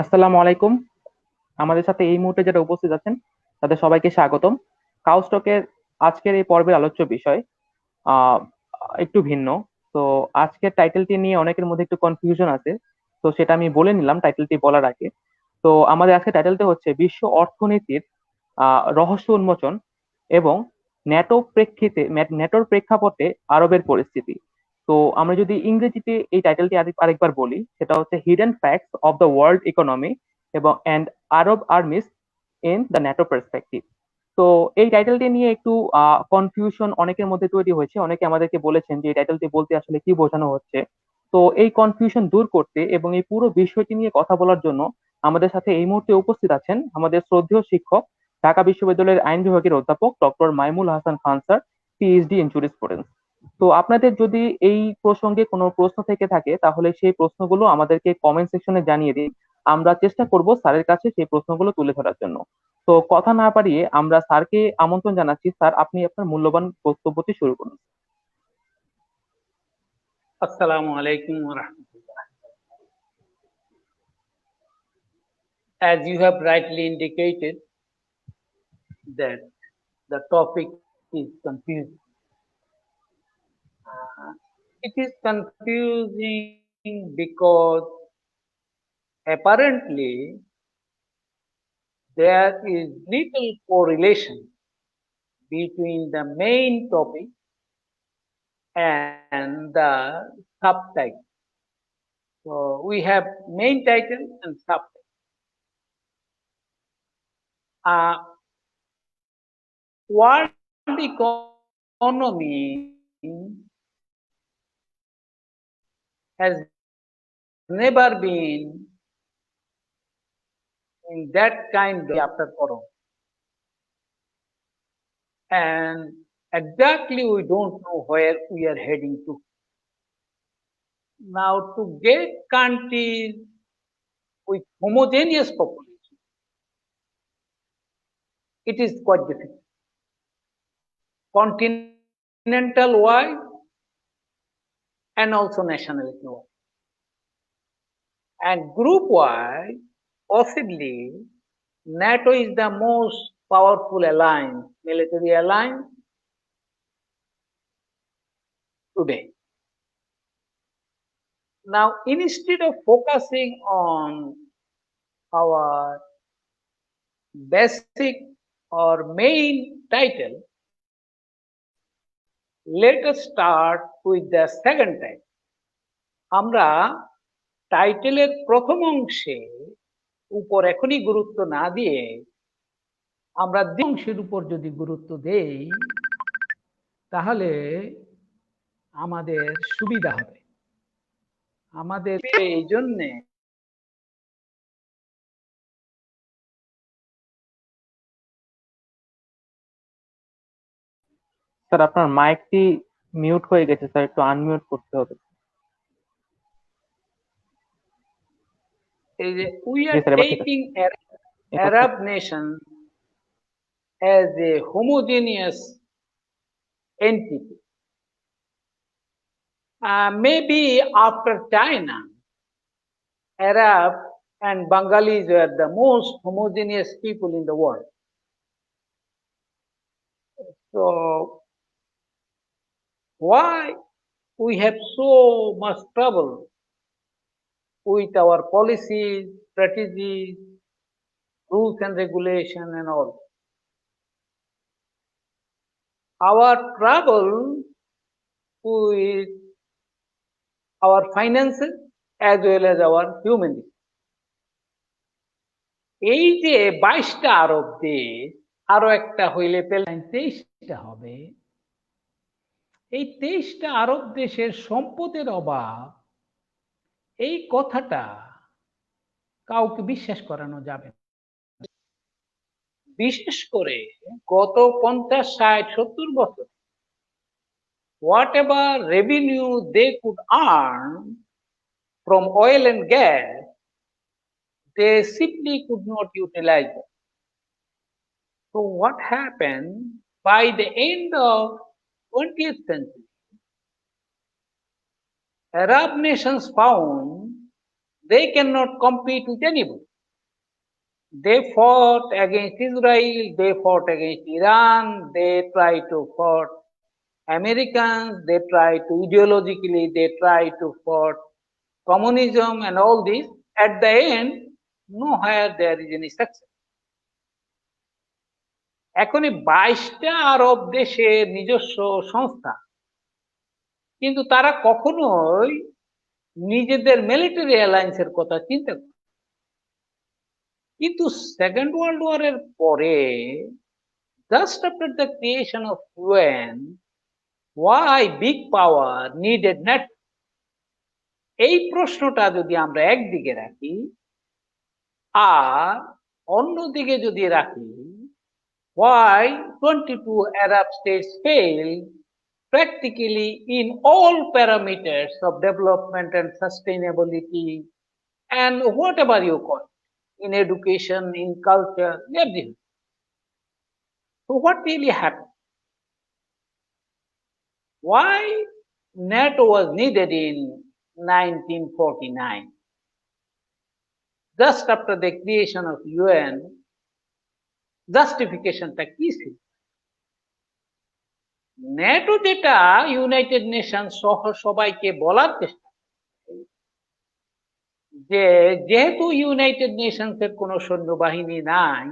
আসসালামু আলাইকুম। আমাদের সাথে এই মুহূর্তে যারা উপস্থিত আছেন তাদের সবাইকে স্বাগতম। কাউস্টকের আজকের এই পর্বের আলোচ্য বিষয় আহ একটু ভিন্ন। তো আজকের টাইটেলটি নিয়ে অনেকের মধ্যে একটু কনফিউশন আছে, তো সেটা আমি বলে নিলাম টাইটেলটি বলার আগে। তো আমাদের আজকের টাইটেলটা হচ্ছে বিশ্ব অর্থনীতির রহস্য উন্মোচন এবং ন্যাটোর প্রেক্ষাপটে আরবের পরিস্থিতি। তো আমরা যদি ইংরেজিতে এই টাইটেলটি আরেকবার বলি, সেটা হচ্ছে hidden facts of the world economy এবং and Arab armies in the NATO perspective. তো এই টাইটেলটি নিয়ে একটু কনফিউশন অনেকের মধ্যে তৈরি হয়েছে, অনেকে আমাদেরকে বলেছেন যে এই টাইটেলটি বলতে আসলে কি বোঝানো হচ্ছে। তো এই কনফিউশন দূর করতে এবং এই পুরো বিষয়টি নিয়ে কথা বলার জন্য আমাদের সাথে এই মুহূর্তে উপস্থিত আছেন আমাদের শ্রদ্ধেয় শিক্ষক, ঢাকা বিশ্ববিদ্যালয়ের আইন বিভাগের অধ্যাপক doctor Maimul Hasan Khan sir, PhD in jurisprudence. তো আপনাদের যদি এই প্রসঙ্গে কোনো প্রশ্ন থেকে থাকে তাহলে সেই প্রশ্নগুলো আমাদেরকে কমেন্ট সেকশনে জানিয়ে দিন। আমরা চেষ্টা করব স্যারের কাছে সেই প্রশ্নগুলো তুলে ধরার জন্য। তো কথা না বাড়িয়ে আমরা স্যারকে আমন্ত্রণ জানাচ্ছি। স্যার, আপনি আপনার মূল্যবান বক্তব্যটি শুরু করুন। Assalamu alaikum wa rahmatullah. As you have rightly indicated that the topic is confusing. It is confusing because apparently there is little correlation between the main topic and the subtitle. So we have main title and subtitle. World economy has never been in that kind of after Corona. And exactly we don't know where we are heading to. Now, to get countries with homogeneous population, it is quite difficult. Continental wide and also nationality wide. And group wide, possibly, NATO is the most powerful alliance, military alliance today. Now, instead of focusing on our basic or main title, let us start with the second title. আমরা টাইটেলের প্রথম অংশে উপর এখনই গুরুত্ব না দিয়ে আমরা দ্বিতীয় অংশের উপর যদি গুরুত্ব দেই তাহলে আমাদের সুবিধা হবে। আমাদের এই জন্যে স্যার, আপনার মাইকটি মিউট হয়ে গেছে স্যার, একটু আনমিউট করতে হবে। we জি are স্যার, এবার ঠিক আছে। taking এবার ঠিক। Arab nation as a homogeneous entity. Maybe after China, Arab and Bengalis were the most homogeneous people in the world. So why we have so much trouble with our policies, strategies, rules and regulation and all? Our trouble with our finances as well as our human resources. এই যে 22টা আরব দেশ আরো একটা হইলে পেলেন 23টা হবে, এই 23টা আরব দেশের সম্পদের অভাব, এই কথাটা কাউকে বিশ্বাস করানো যাবে না। বিশেষ করে গত 50, 60, 70 বছর whatever revenue they could earn from oil and gas, they simply could not utilize it. So what happened by the end of 20th century? Arab nations found They cannot compete with anybody. They fought against Israel, they fought against Iran, they try to fought Americans, they try to ideologically, they try to fought communism and all this. At the end, nowhere there is any success. এখন এই 22টা আরব দেশের নিজস্ব সংস্থা, কিন্তু তারা কখনোই নিজেদের military অ্যালায়েন্সের কথা চিন্তা করে। কিন্তু সেকেন্ড ওয়ার্ল্ড ওয়ারের পরে, just after the creation of UN, why big power needed net, এই প্রশ্নটা যদি আমরা একদিকে রাখি আর অন্যদিকে যদি রাখি why 22 Arab states failed practically in all parameters of development and sustainability and whatever you call it, in education, in culture, everything. So what really happened? Why NATO was needed in 1949? Just after the creation of UN, জাস্টিফিকেশনটা কি ছিল? NATO যেটা United nation সহ সবাইকে বলার চেষ্টা, যে যেহেতু United Nations এর কোনো সৈন্যবাহিনী নাই,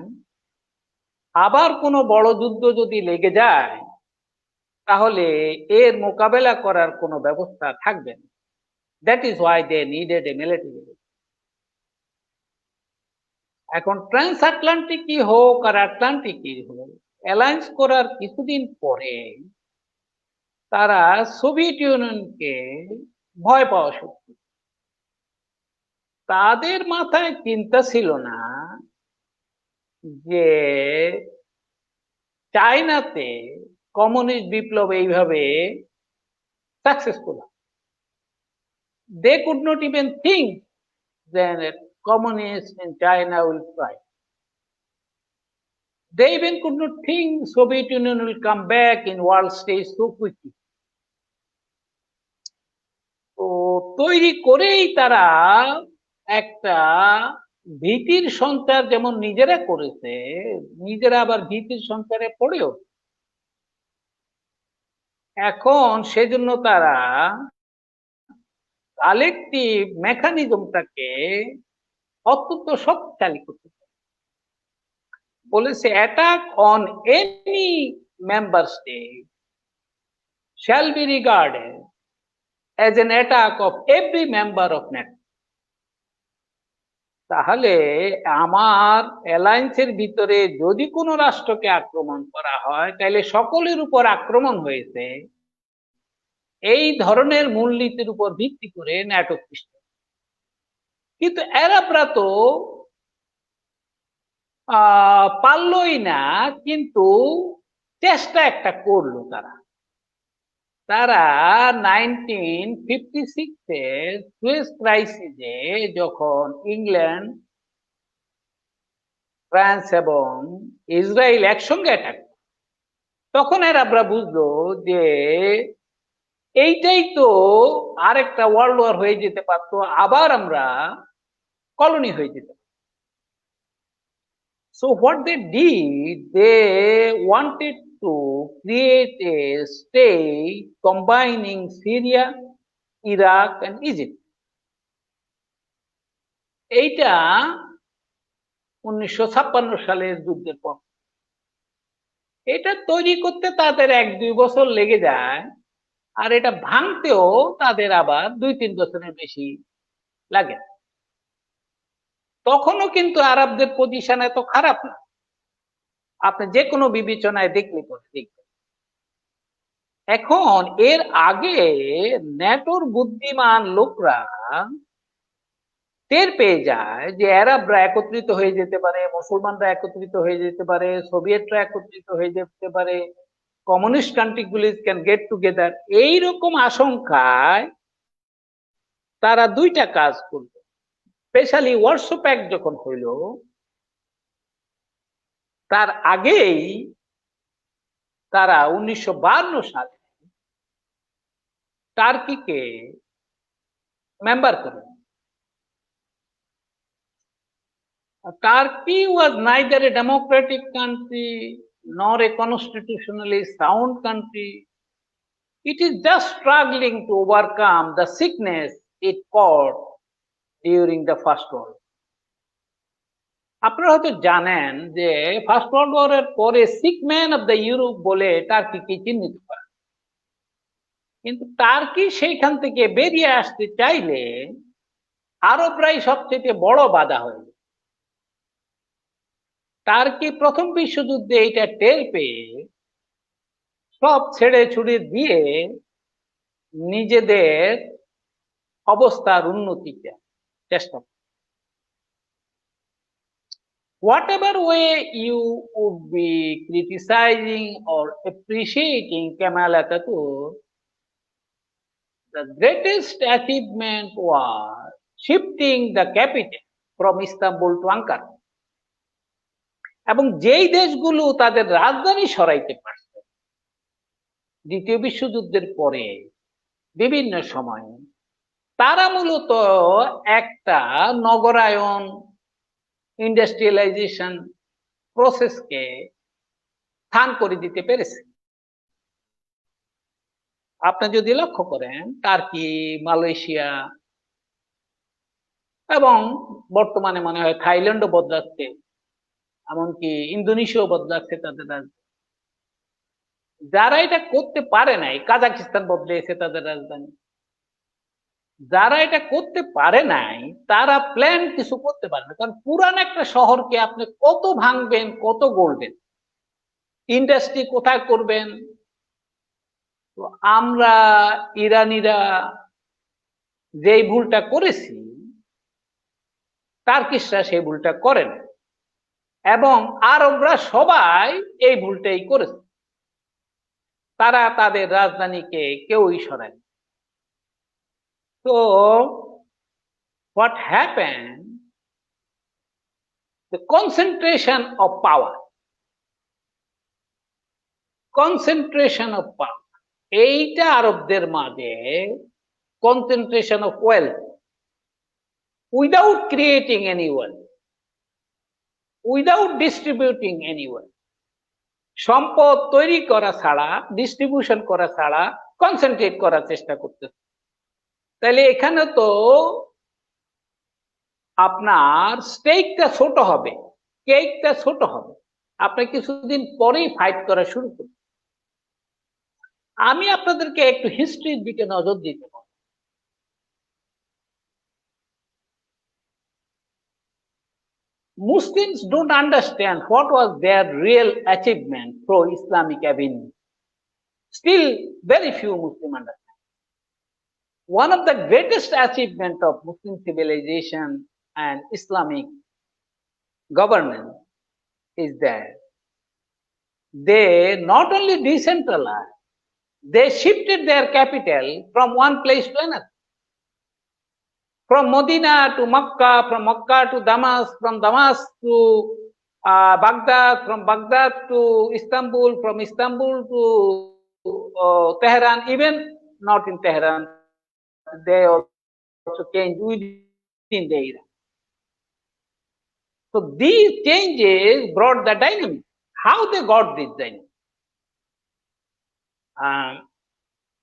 আবার কোনো বড় যুদ্ধ যদি লেগে যায় তাহলে এর মোকাবেলা করার কোনো ব্যবস্থা থাকবে না। That is why they needed a military. এখন ট্রান্স আটলান্টিকই হোক আর আটলান্টিকই হোক, অ্যালায়েন্স করার কিছুদিন পরে তারা সোভিয়েত ইউনিয়নকে ভয় পাওয়া শুরু করে। তাদের মাথায় চিন্তা ছিল না যে চায়নাতে কমিউনিস্ট বিপ্লব এইভাবে successful. They could not even think that communists in China will try. They even could not think Soviet Union will come back in world stage so quickly. তো তৈরি করেই তারা একটা ভীতির সঞ্চার যেমন নিজেরা করেছে, নিজেরা আবার ভীতির সঞ্চারে পড়েও। এখন সেজন্য তারা কালেকটিভ মেকানিজমটাকে অত্যন্ত শক্তিশালী করতে বলেছে। Attack on any member state shall be regarded as an attack of every member of NATO. তাহলে আমার অ্যালায়েন্সের ভিতরে যদি কোনো রাষ্ট্রকে আক্রমণ করা হয় তাহলে সকলের উপর আক্রমণ হয়েছে, এই ধরনের মূলনীতির উপর ভিত্তি করে ন্যাটো সৃষ্টি। কিন্তু আরবরা তো পারলই না, কিন্তু চেষ্টা একটা করলো তারা। তারা 1956-এর সুয়েজ ক্রাইসিসে যখন ইংল্যান্ড, ফ্রান্স এবং ইসরায়েল একসঙ্গে অ্যাটাক, তখন আরবরা বুঝলো যে এইটাই তো আরেকটা ওয়ার্ল্ড ওয়ার হয়ে যেতে পারতো, আবার আমরা কলোনি হয়ে যেতে। So what they did, they wanted to create a state combining Syria, Iraq and Egypt. এইটা 1956 সালের যুদ্ধের পর। এটা তৈরি করতে তাদের 1-2 বছর লেগে যায়, আর এটা ভাঙতেও তাদের আবার 2-3 বছরের বেশি লাগে। তখনও কিন্তু আরবদের পজিশন এত খারাপ না, আপনি যে কোনো বিবেচনায় দেখলে পরে দেখবেন। এখন এর আগে ন্যাটোর বুদ্ধিমান লোকরা টের পেয়ে যায় যে আরবরা একত্রিত হয়ে যেতে পারে, মুসলমানরা একত্রিত হয়ে যেতে পারে, সোভিয়েতরা একত্রিত হয়ে যেতে পারে, কমিউনিস্ট কান্ট্রিগুলি ক্যান গেট টুগেদার। এইরকম আশঙ্কায় তারা দুইটা কাজ করবে। স্পেশালি ওয়ারশো প্যাক্ট যখন হইল, তার আগেই তারা 1952 সালে টার্কিকে মেম্বার করে। Turkey was neither a democratic country nor a constitutionally sound country. It is just struggling to overcome the sickness it caught during the First World War. আপনারা হয়তো জানেন যে ফার্স্ট ওয়ার্ল্ড ওয়ারের পরে sick man of the Europe বলে টার্কিকে চিহ্নিত করা, কিন্তু টার্কি সেইখান থেকে বেরিয়ে আসতে চাইলে আরবরাই সবচেয়ে বড় বাধা হয়ে যায়। টার্কি প্রথম বিশ্বযুদ্ধে এটা টের পেয়ে সব ছেড়ে ছুড়ে দিয়ে নিজেদের অবস্থার উন্নতিতে চেষ্টা করে। Whatever way you would be criticizing or appreciating Kemal Atatürk, the greatest achievement was shifting the capital from Istanbul to Ankara. এবং যেই দেশগুলো তাদের রাজধানী সরাইতে পারছে দ্বিতীয় বিশ্বযুদ্ধের পরে বিভিন্ন সময়ে, তারা মূলত একটা নগরায়ন ইন্ডাস্ট্রিয়ালাইজেশন প্রসেসকে স্থান করে দিতে পেরেছে। আপনি যদি লক্ষ্য করেন টার্কি, মালয়েশিয়া এবং বর্তমানে মনে হয় থাইল্যান্ডও বদলাচ্ছে, এমনকি ইন্দোনেশিয়াও বদলাচ্ছে তাদের রাজধানী। যারা এটা করতে পারে নাই, কাজাকিস্তান বদলেছে তাদের রাজধানী। যারা এটা করতে পারে নাই তারা প্ল্যান কিছু করতে পারে না, কারণ পুরান একটা শহরকে আপনি কত ভাঙবেন, কত গড়বেন, ইন্ডাস্ট্রি কোথায় করবেন। তো আমরা ইরানিরা যেই ভুলটা করেছি, টার্কিশরা সেই ভুলটা করেন এবং আরবরা সবাই এই ভুলটাই করেছে। তারা তাদের রাজধানীকে কেউই সরায়। তো what happened, the concentration of power, এইটা আরবদের মাঝে concentration of wealth without creating any wealth, without distributing any wealth, সম্পদ তৈরি করা ছাড়া, ডিস্ট্রিবিউশন করা ছাড়া কনসেন্ট্রেট করার চেষ্টা করতেছে। তাহলে এখানে তো আপনার স্টেকটা ছোট হবে, কেকটা ছোট হবে, আপনি কিছুদিন পরেই ফাইট করা শুরু করবেন। আমি আপনাদেরকে একটু হিস্ট্রির দিকে নজর দিতে পারি। Muslims don't understand what was their real achievement through Islamic avenue. Still, very few Muslims understand. One of the greatest achievements of Muslim civilization and Islamic governance is that they not only decentralized, they shifted their capital from one place to another. From Medina to Makkah, from Makkah to Damascus, from Damascus to Baghdad, from Baghdad to Istanbul, from Istanbul to Tehran, even not in Tehran, they also changed within the Iran. So these changes brought the dynamic. How they got this dynamic?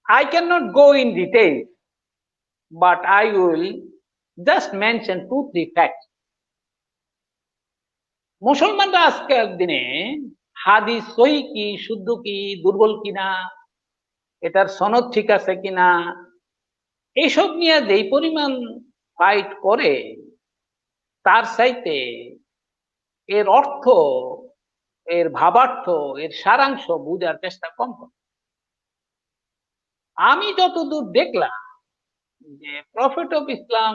I cannot go in detail, but I will just mention 2-3 facts. মুসলমানরা আজকের দিনে হাদিস সহি কি, শুদ্ধ কি, দুর্বল কিনা, এটার সনদ ঠিক আছে কিনা, এইসব নিয়ে যেই পরিমাণ ফাইট করে, তার চাইতে এর অর্থ, এর ভাবার্থ, এর সারাংশ বুঝার চেষ্টা কম করে। আমি যতদূর দেখলাম যে প্রফেট অফ ইসলাম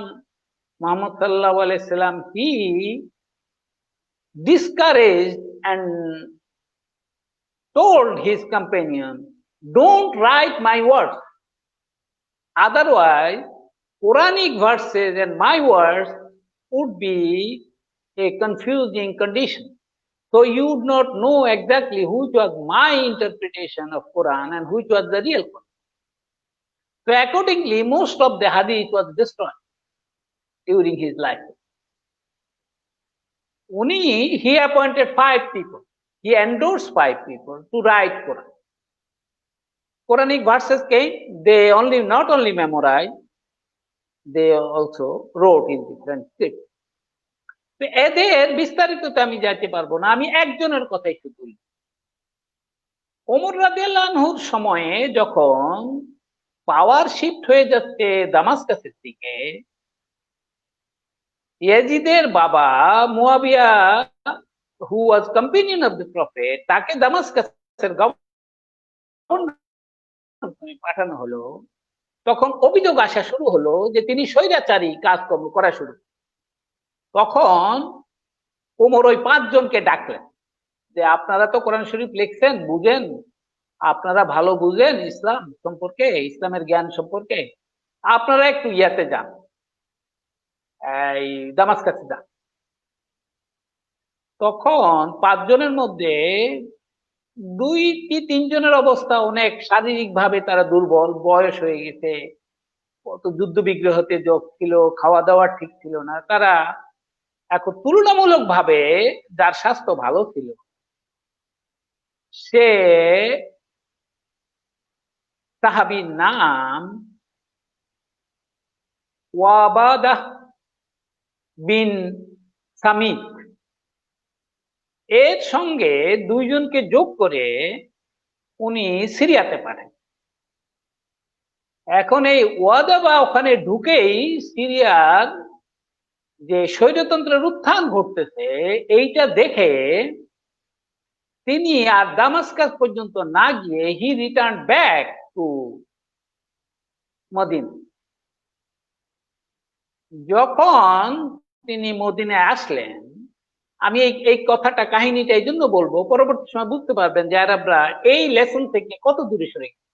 মুহাম্মদ সাল্লাল্লাহু আলাইহি সাল্লাম, he discouraged and told his companion, don't write my words, otherwise Quranic verses and my words would be a confusing condition, so you would not know exactly which was my interpretation of Quran and which was the real Quran. So accordingly, most of the hadith was destroyed during his life. উনি he appointed 5 people, he endorse 5 people to write Quran. Quranic verses came, they not only memorized, they also wrote in different scripts. তো এদের বিস্তারিত তো আমি যাইতে পারবো না, আমি একজনের কথা একটু তুলি। ওমর রাদিয়াল্লাহু আনহুর সময়ে যখন পাওয়ার শিফট হয়ে যাচ্ছে দামাস্কাসের দিকে, ইয়াজিদের বাবা মুয়াবিয়া, হু ওয়াজ কম্পেনিয়ন অফ দ্য প্রফেট, তাকে দামাস্কাসের গভর্নর পাঠানো হলো। তখন অভিযোগ আসা শুরু হলো যে তিনি স্বৈরাচারী কাজকর্ম করা শুরু। তখন ওমর ওই 5 জনকে ডাকলেন যে আপনারা তো কোরআন শরীফ লিখছেন, বুঝেন, আপনারা ভালো বুঝেন ইসলাম সম্পর্কে, ইসলামের জ্ঞান সম্পর্কে, আপনারা একটু ইয়াতে যান, এই দামাস্কাসে যান। তখন 5 জনের মধ্যে 2 কি 3 জনের অবস্থা অনেক শারীরিক ভাবে তারা দুর্বল, বয়স হয়ে গেছে, কত যুদ্ধ বিগ্রহতে যোগ ছিল, খাওয়া দাওয়া ঠিক ছিল না। তারা এখন তুলনামূলক ভাবে যার স্বাস্থ্য ভালো ছিল সে সাহাবীর নাম ওয়াবাদাহ বিন সামিত, এর সঙ্গে 2 জনকে যোগ করে উনি সিরিয়াতে পাঠান। এখন এই ওয়াদাবা ওখানে ঢুকেই সিরিয়ার যে স্বৈরতন্ত্রের উত্থান ঘটতেছে এইটা দেখে তিনি আর দামাস্কাস পর্যন্ত না গিয়ে he return back to Medina. যখন তিনি মদিনায় আসলেন, আমি এই কথাটা, কাহিনীটা এই জন্য বলবো, পরবর্তী সময় বুঝতে পারবেন যে আরবরা এই লেসন থেকে কত দূরে সরে গেছে।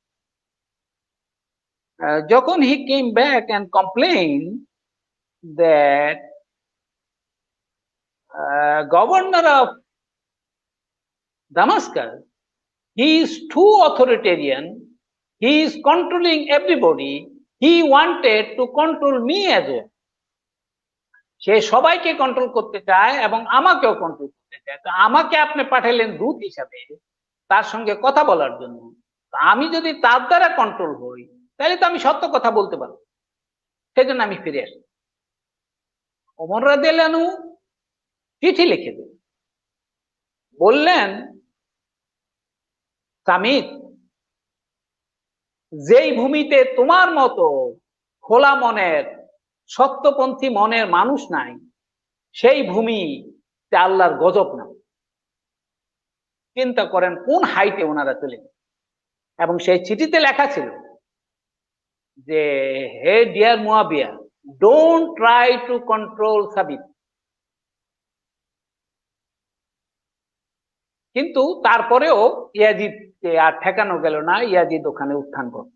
যখন he came back and complain that governor of Damascus, he is too authoritarian, he is controlling everybody, he wanted to control me as well. সে সবাইকে কন্ট্রোল করতে চায় এবং আমাকেও কন্ট্রোল করতে চায়। তো আমাকে আপনি পাঠালেন দূত হিসাবে তার সঙ্গে কথা বলার জন্য। আমি যদি তার দ্বারা কন্ট্রোল হই তাহলে তো আমি সত্য কথা বলতে পারবো, সেজন্য আমি ফিরে আসি। ওমর রাদিয়াল্লাহু আনহু চিঠি লিখে দিলেন, বললেন সামিত, যেই ভূমিতে তোমার মতো খোলা মনের, সত্যপন্থী মনের মানুষ নাই, সেই ভূমিতে আল্লাহর গজব না। চিন্তা করেন কোন হাইটে ওনারা চলে গেছে। এবং সেই চিঠিতে লেখা ছিল যে হে dear Muawiya, don't try to control Sabit. কিন্তু তারপরেও ইয়াজিদকে আর ঠেকানো গেল না, ইয়াজিদ ওখানে উত্থান করে।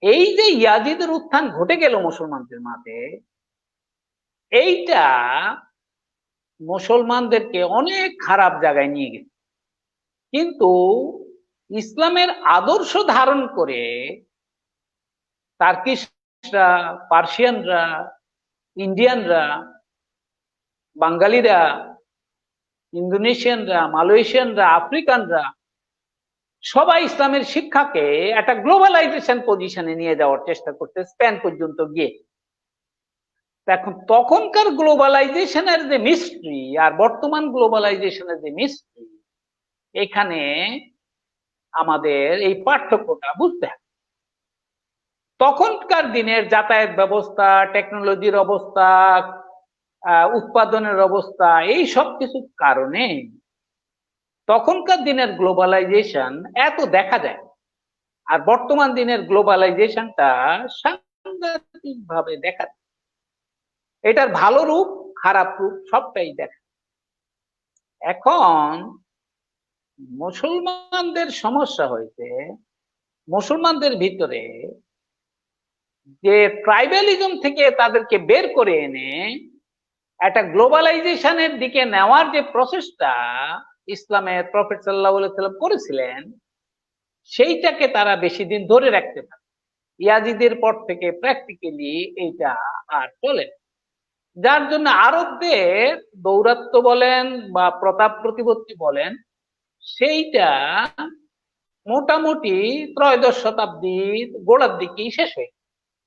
এই যে ইয়াজিদের উত্থান ঘটে গেল মুসলমানদের মাঝে, এইটা মুসলমানদেরকে অনেক খারাপ জায়গায় নিয়ে গেছে। কিন্তু ইসলামের আদর্শ ধারণ করে টার্কিশরা, পার্সিয়ানরা, ইন্ডিয়ানরা, বাঙালিরা, ইন্দোনেশিয়ানরা, মালয়েশিয়ানরা, আফ্রিকানরা সবাই ইসলামের শিক্ষাকে একটা গ্লোবালাইজেশন পজিশনে নিয়ে যাওয়ার চেষ্টা করতে, স্পেন পর্যন্ত গিয়ে। এখন তখনকার গ্লোবালাইজেশনের যে মিস্ট্রি আর বর্তমান গ্লোবালাইজেশনের যে মিস্ট্রি, এখানে আমাদের এই পার্থক্যটা বুঝতে হবে। তখনকার দিনের যাতায়াত ব্যবস্থা, টেকনোলজির অবস্থা, উৎপাদনের অবস্থা, এই সব কিছুর কারণে তখনকার দিনের গ্লোবালাইজেশন এত দেখা যায়। আর বর্তমান দিনের গ্লোবালাইজেশনটা সাংঘাতিক ভাবে দেখা যায়। এটার ভালো রূপ, খারাপ রূপ সবটাই দেখা। এখন মুসলমানদের সমস্যা হয়েছে, মুসলমানদের ভিতরে যে ট্রাইবালিজম থেকে তাদেরকে বের করে এনে একটা গ্লোবালাইজেশনের দিকে নেওয়ার যে প্রসেসটা ইসলামের প্রফেট সাল্লাল্লাহু আলাইহি ওয়াসাল্লাম করেছিলেন, সেইটাকে তারা বেশি দিন ধরে রাখতে পারে। ইয়াজিদের পর থেকে প্র্যাকটিক্যালি এইটা আর চলে। যার জন্য আরবদের দৌরাত্ম্য বলেন বা প্রতাপ প্রতিপত্তি বলেন, সেইটা মোটামুটি ত্রয়োদশ শতাব্দীর গোড়ার দিকেই শেষ হয়ে,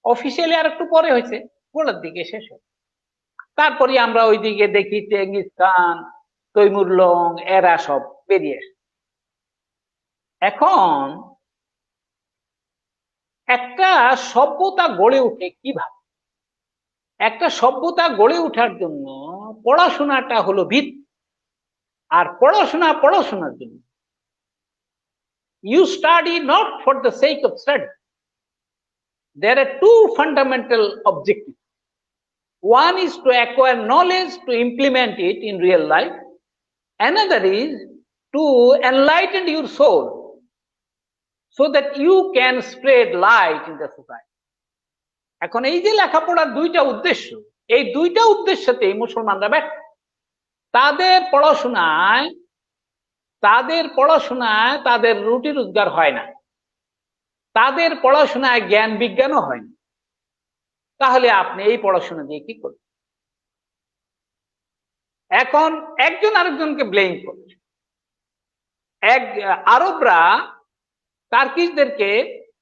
অফিসিয়ালি আর একটু পরে হয়েছে, গোড়ার দিকে শেষ হয়। তারপরে আমরা ওইদিকে দেখি চেঙ্গিস খান, তৈমুর লং, এরা সব বেরিয়ে আসে। এখন একটা সভ্যতা গড়ে ওঠে কিভাবে? একটা সভ্যতা গড়ে ওঠার জন্য পড়াশোনাটা হলো ভিত্তি। আর পড়াশোনার জন্য you study not for the sake of study. There are two fundamental objectives. One is to acquire knowledge to implement it in real life. Another is to enlighten your soul so that you can spread light in the society. এখন এই যে লেখাপড়ার দুইটা উদ্দেশ্য, এই দুইটা উদ্দেশ্যতেই মুসলমানরা ব্যর্থ। তাদের পড়াশোনায় তাদের রুটি রোজগার হয় না, তাদের পড়াশোনায় জ্ঞান বিজ্ঞানও হয় না। তাহলে আপনি এই পড়াশোনা দিয়ে কি করবেন? এখন একজন আরেকজনকে ব্লেম করছে। আরবরা টার্কিশদেরকে,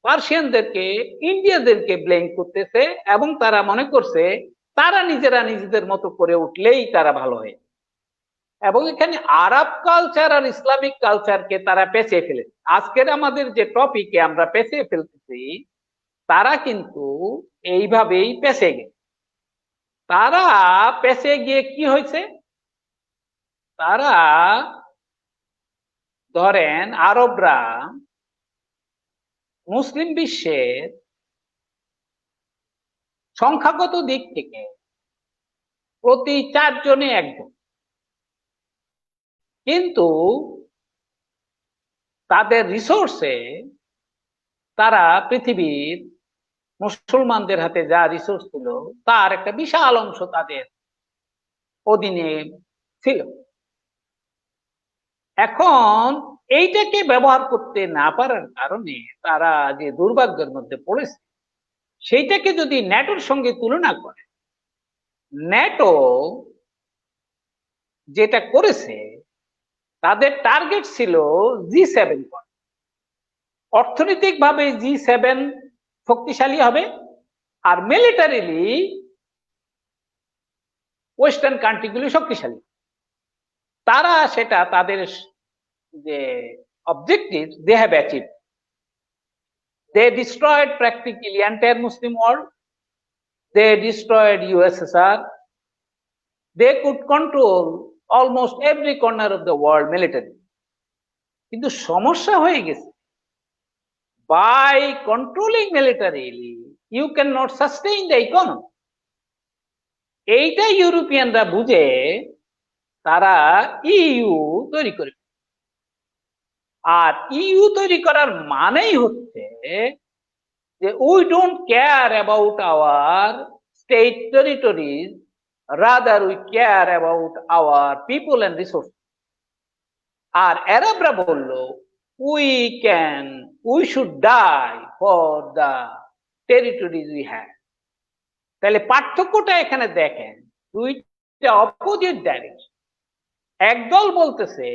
পার্সিয়ানদেরকে, ইন্ডিয়াদেরকে ব্লেম করতেছে এবং তারা মনে করছে তারা নিজেরা নিজেদের মতো করে উঠলেই তারা ভালো হয়। এবং এখানে আরব কালচার আর ইসলামিক কালচারকে তারা পেঁচিয়ে ফেলেছে। আজকের আমাদের যে টপিকে আমরা পেঁচিয়ে ফেলতেছি, তারা কিন্তু এইভাবেই পেঁচে গেছে। তারা পেঁচে গিয়ে কি হয়েছে? তারা ধরেন আরবরা মুসলিম বিশ্বের সংখ্যাগত দিক থেকে প্রতি 4 জনে একজন, কিন্তু তাদের রিসোর্সে তারা পৃথিবীর মুসলমানদের হাতে যা রিসোর্স ছিল তার একটা বিশাল অংশ তাদের অধীনে ছিল। এখন এইটাকে ব্যবহার করতে না পারার কারণে তারা যে দুর্ভাগ্যের মধ্যে পড়েছে, সেইটাকে যদি ন্যাটোর সঙ্গে তুলনা করে, ন্যাটো যেটা করেছে, তাদের টার্গেট ছিল G7। অর্থনৈতিকভাবে G7 শক্তিশালী হবে, আর মিলিটারিলি ওয়েস্টার্ন কান্ট্রিগুলি শক্তিশালী। তারা সেটা তাদের যে objective they have achieve. They destroyed practically entire Muslim world. They destroyed USSR. They could control almost every corner of the world militarily. কিন্তু সমস্যা হয়ে গেছে, by controlling militarily you cannot sustain the economy. এইটা ইউরোপিয়ানরা বুঝে তারা EU তৈরি করে। আর EU তৈরি করার মানেই হচ্ছে যে we don't care about our state territories, rather we care about our people and resource. আর আরবরা বলল we should die for the territories we have. তাহলে পার্থক্যটা এখানে দেখেন, দুইটা অপোজিট ডাইরেকশন। একদল বলতেছে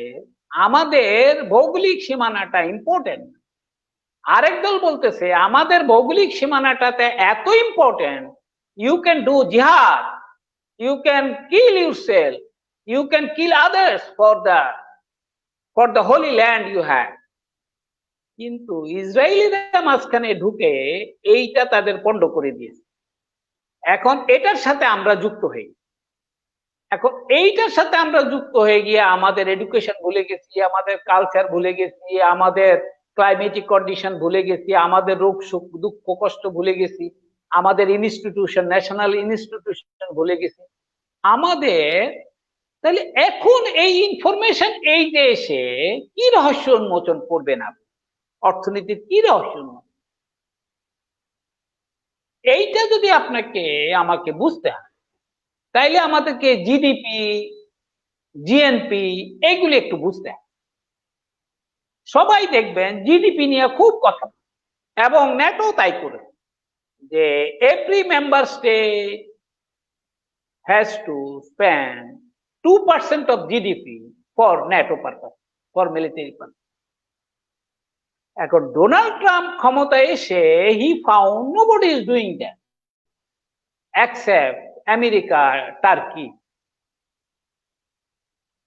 আমাদের ভৌগোলিক সীমানাটা ইম্পর্টেন্ট, আরেক দল বলতেছে আমাদের ভৌগোলিক সীমানাটাতে এত important, you can do jihad, you can kill yourself, you can kill others for the holy land you have. কিন্তু ইসরায়েলিরা মাঝখানে ঢুকে এইটা তাদের পণ্ড করে দিয়েছে। এখন এটার সাথে আমরা যুক্ত হই, এখন এইটার সাথে আমরা যুক্ত হয়ে গিয়ে আমাদের এডুকেশন ভুলে গেছি, আমাদের কালচার ভুলে গেছি, আমাদের ক্লাইমেটিক কন্ডিশন ভুলে গেছি, আমাদের রোগ সুখ দুঃখ কষ্ট ভুলে গেছি, আমাদের ইনস্টিটিউশন, ন্যাশনাল ইনস্টিটিউশন ভুলে গেছি আমাদের। তাহলে এখন এই ইনফরমেশন এই যে এসে কি রহস্য উন্মোচন করবে না, অর্থনীতির কি রহস্য উন্মোচন, এইটা যদি আমাকে বুঝতে হয়, তাইলে আমাদেরকে জিডিপি, জিএনপি এইগুলি একটু বুঝতে হয়। সবাই দেখবেন জিডিপি নিয়ে খুব কথা, এবং ন্যাটো তাই করে যে every member state has to spend 2% of GDP for NATO purpose, for military purpose. এখন ডোনাল্ড ট্রাম্প ক্ষমতায় এসে he found nobody is doing that except America, Turkey.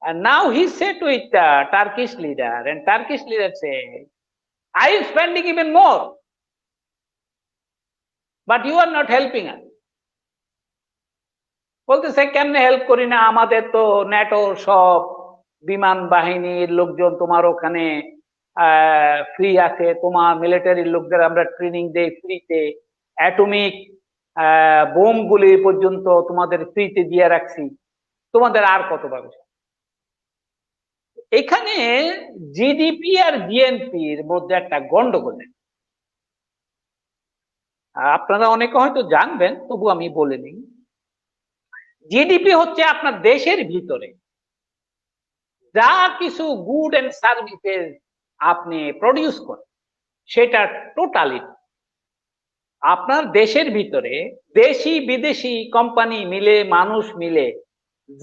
And now he said with the Turkish leader, and Turkish leader said, I am spending even more, but you are not helping us. বলতেছে কেমনে help করি না, আমাদের তো NATO সব বিমান বাহিনীর লোকজন তোমার ওখানে ফ্রি আছে, তোমার মিলিটারির লোকদের আমরা ট্রেনিং দেই ফ্রিতে, অ্যাটমিক বোম গুলি পর্যন্ত তোমাদের ফ্রিতে দিয়ে রাখছি, তোমাদের আর কত পাবে। এখানে জিডিপি আর জিএনপির মধ্যে একটা গন্ডগোল। আপনারা অনেকে হয়তো জানবেন, তবু আমি বলে নিই। জিডিপি হচ্ছে আপনার দেশের ভিতরে যা কিছু গুড এন্ড সার্ভিসেস আপনি প্রডিউস করেন, সেটা টোটালি আপনার দেশের ভিতরে দেশি বিদেশি কোম্পানি মিলে, মানুষ মিলে